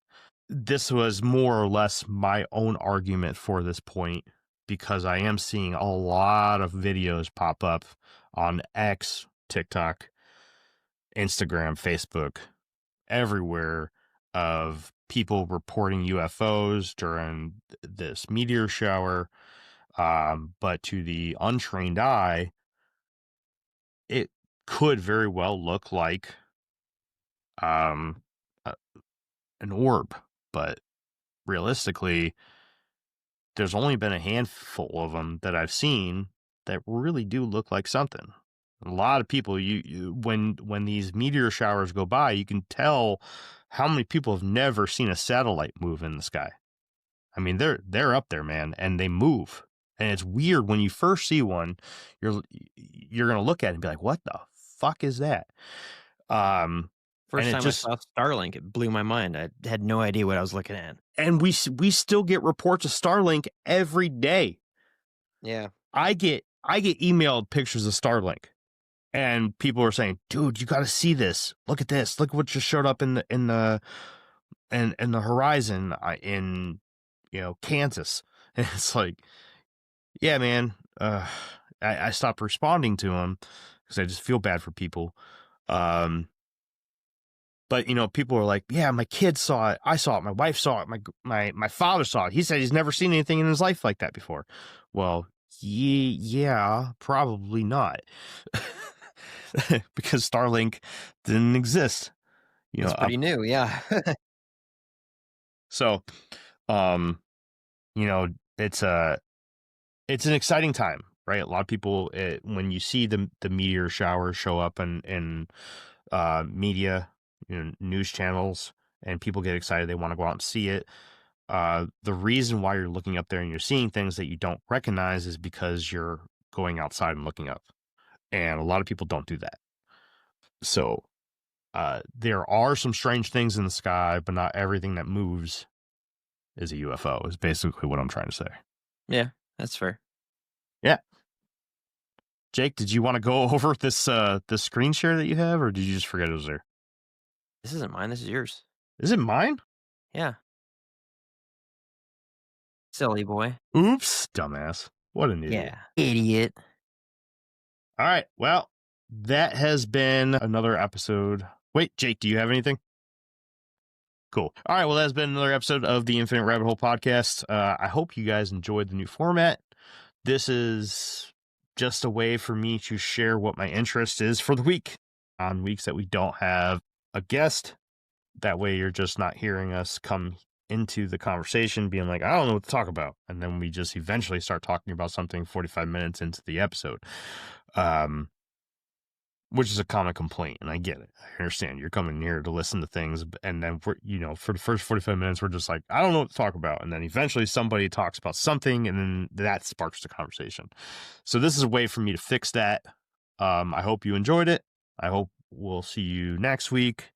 S5: This was more or less my own argument for this point because I am seeing a lot of videos pop up on X, TikTok, Instagram, Facebook, everywhere of people reporting UFOs during this meteor shower. But to the untrained eye, it could very well look like an orb, but realistically, there's only been a handful of them that I've seen that really do look like something. A lot of people, when these meteor showers go by, you can tell how many people have never seen a satellite move in the sky. I mean, they're up there, man, and they move. And it's weird when you first see one, you're gonna look at it and be like, "What the fuck is that?"
S6: First time I saw Starlink, it blew my mind. I had no idea what I was looking at.
S5: And we still get reports of Starlink every day.
S6: Yeah,
S5: I get emailed pictures of Starlink, and people are saying, "Dude, you got to see this. Look at this. Look what just showed up in the horizon in Kansas." And it's like, yeah, man. I stopped responding to them because I just feel bad for people. But people are like, yeah, my kids saw it. I saw it. My wife saw it. My father saw it. He said he's never seen anything in his life like that before. Well, yeah, probably not. Because Starlink didn't exist.
S6: It's pretty new, yeah.
S5: So, it's an exciting time, right? A lot of people, when you see the meteor showers show up in media, news channels, and people get excited, they want to go out and see it. The reason why you're looking up there and you're seeing things that you don't recognize is because you're going outside and looking up. And a lot of people don't do that. So there are some strange things in the sky, but not everything that moves is a UFO, is basically what I'm trying to say.
S6: Yeah, that's fair.
S5: Yeah. Jake, did you want to go over this screen share that you have, or did you just forget it was there?
S6: This isn't mine. This is yours.
S5: Is it mine?
S6: Yeah. Silly boy.
S5: Oops, dumbass. What an idiot.
S6: Yeah, idiot.
S5: All right. Well, that has been another episode. Wait, Jake, do you have anything? Cool. All right. Well, that's been another episode of the Infinite Rabbit Hole podcast. I hope you guys enjoyed the new format. This is just a way for me to share what my interest is for the week on weeks that we don't have a guest. That way you're just not hearing us come into the conversation being like, I don't know what to talk about. And then we just eventually start talking about something 45 minutes into the episode. Which is a common complaint, and I get it. I understand you're coming here to listen to things, and then for the first 45 minutes, we're just like, I don't know what to talk about. And then eventually somebody talks about something, and then that sparks the conversation. So this is a way for me to fix that. I hope you enjoyed it. I hope we'll see you next week.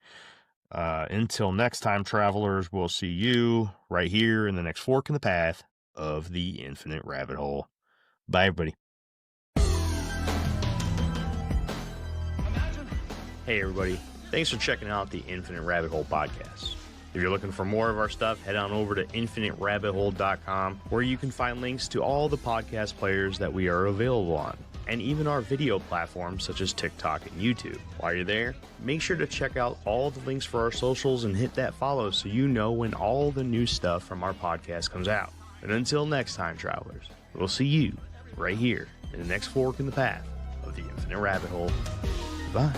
S5: Until next time, travelers, we'll see you right here in the next fork in the path of the Infinite Rabbit Hole. Bye, everybody. Hey, everybody. Thanks for checking out the Infinite Rabbit Hole podcast. If you're looking for more of our stuff, head on over to infiniterabbithole.com, where you can find links to all the podcast players that we are available on, and even our video platforms such as TikTok and YouTube. While you're there, make sure to check out all the links for our socials and hit that follow so you know when all the new stuff from our podcast comes out. And until next time, travelers, we'll see you right here in the next fork in the path of the Infinite Rabbit Hole. Bye.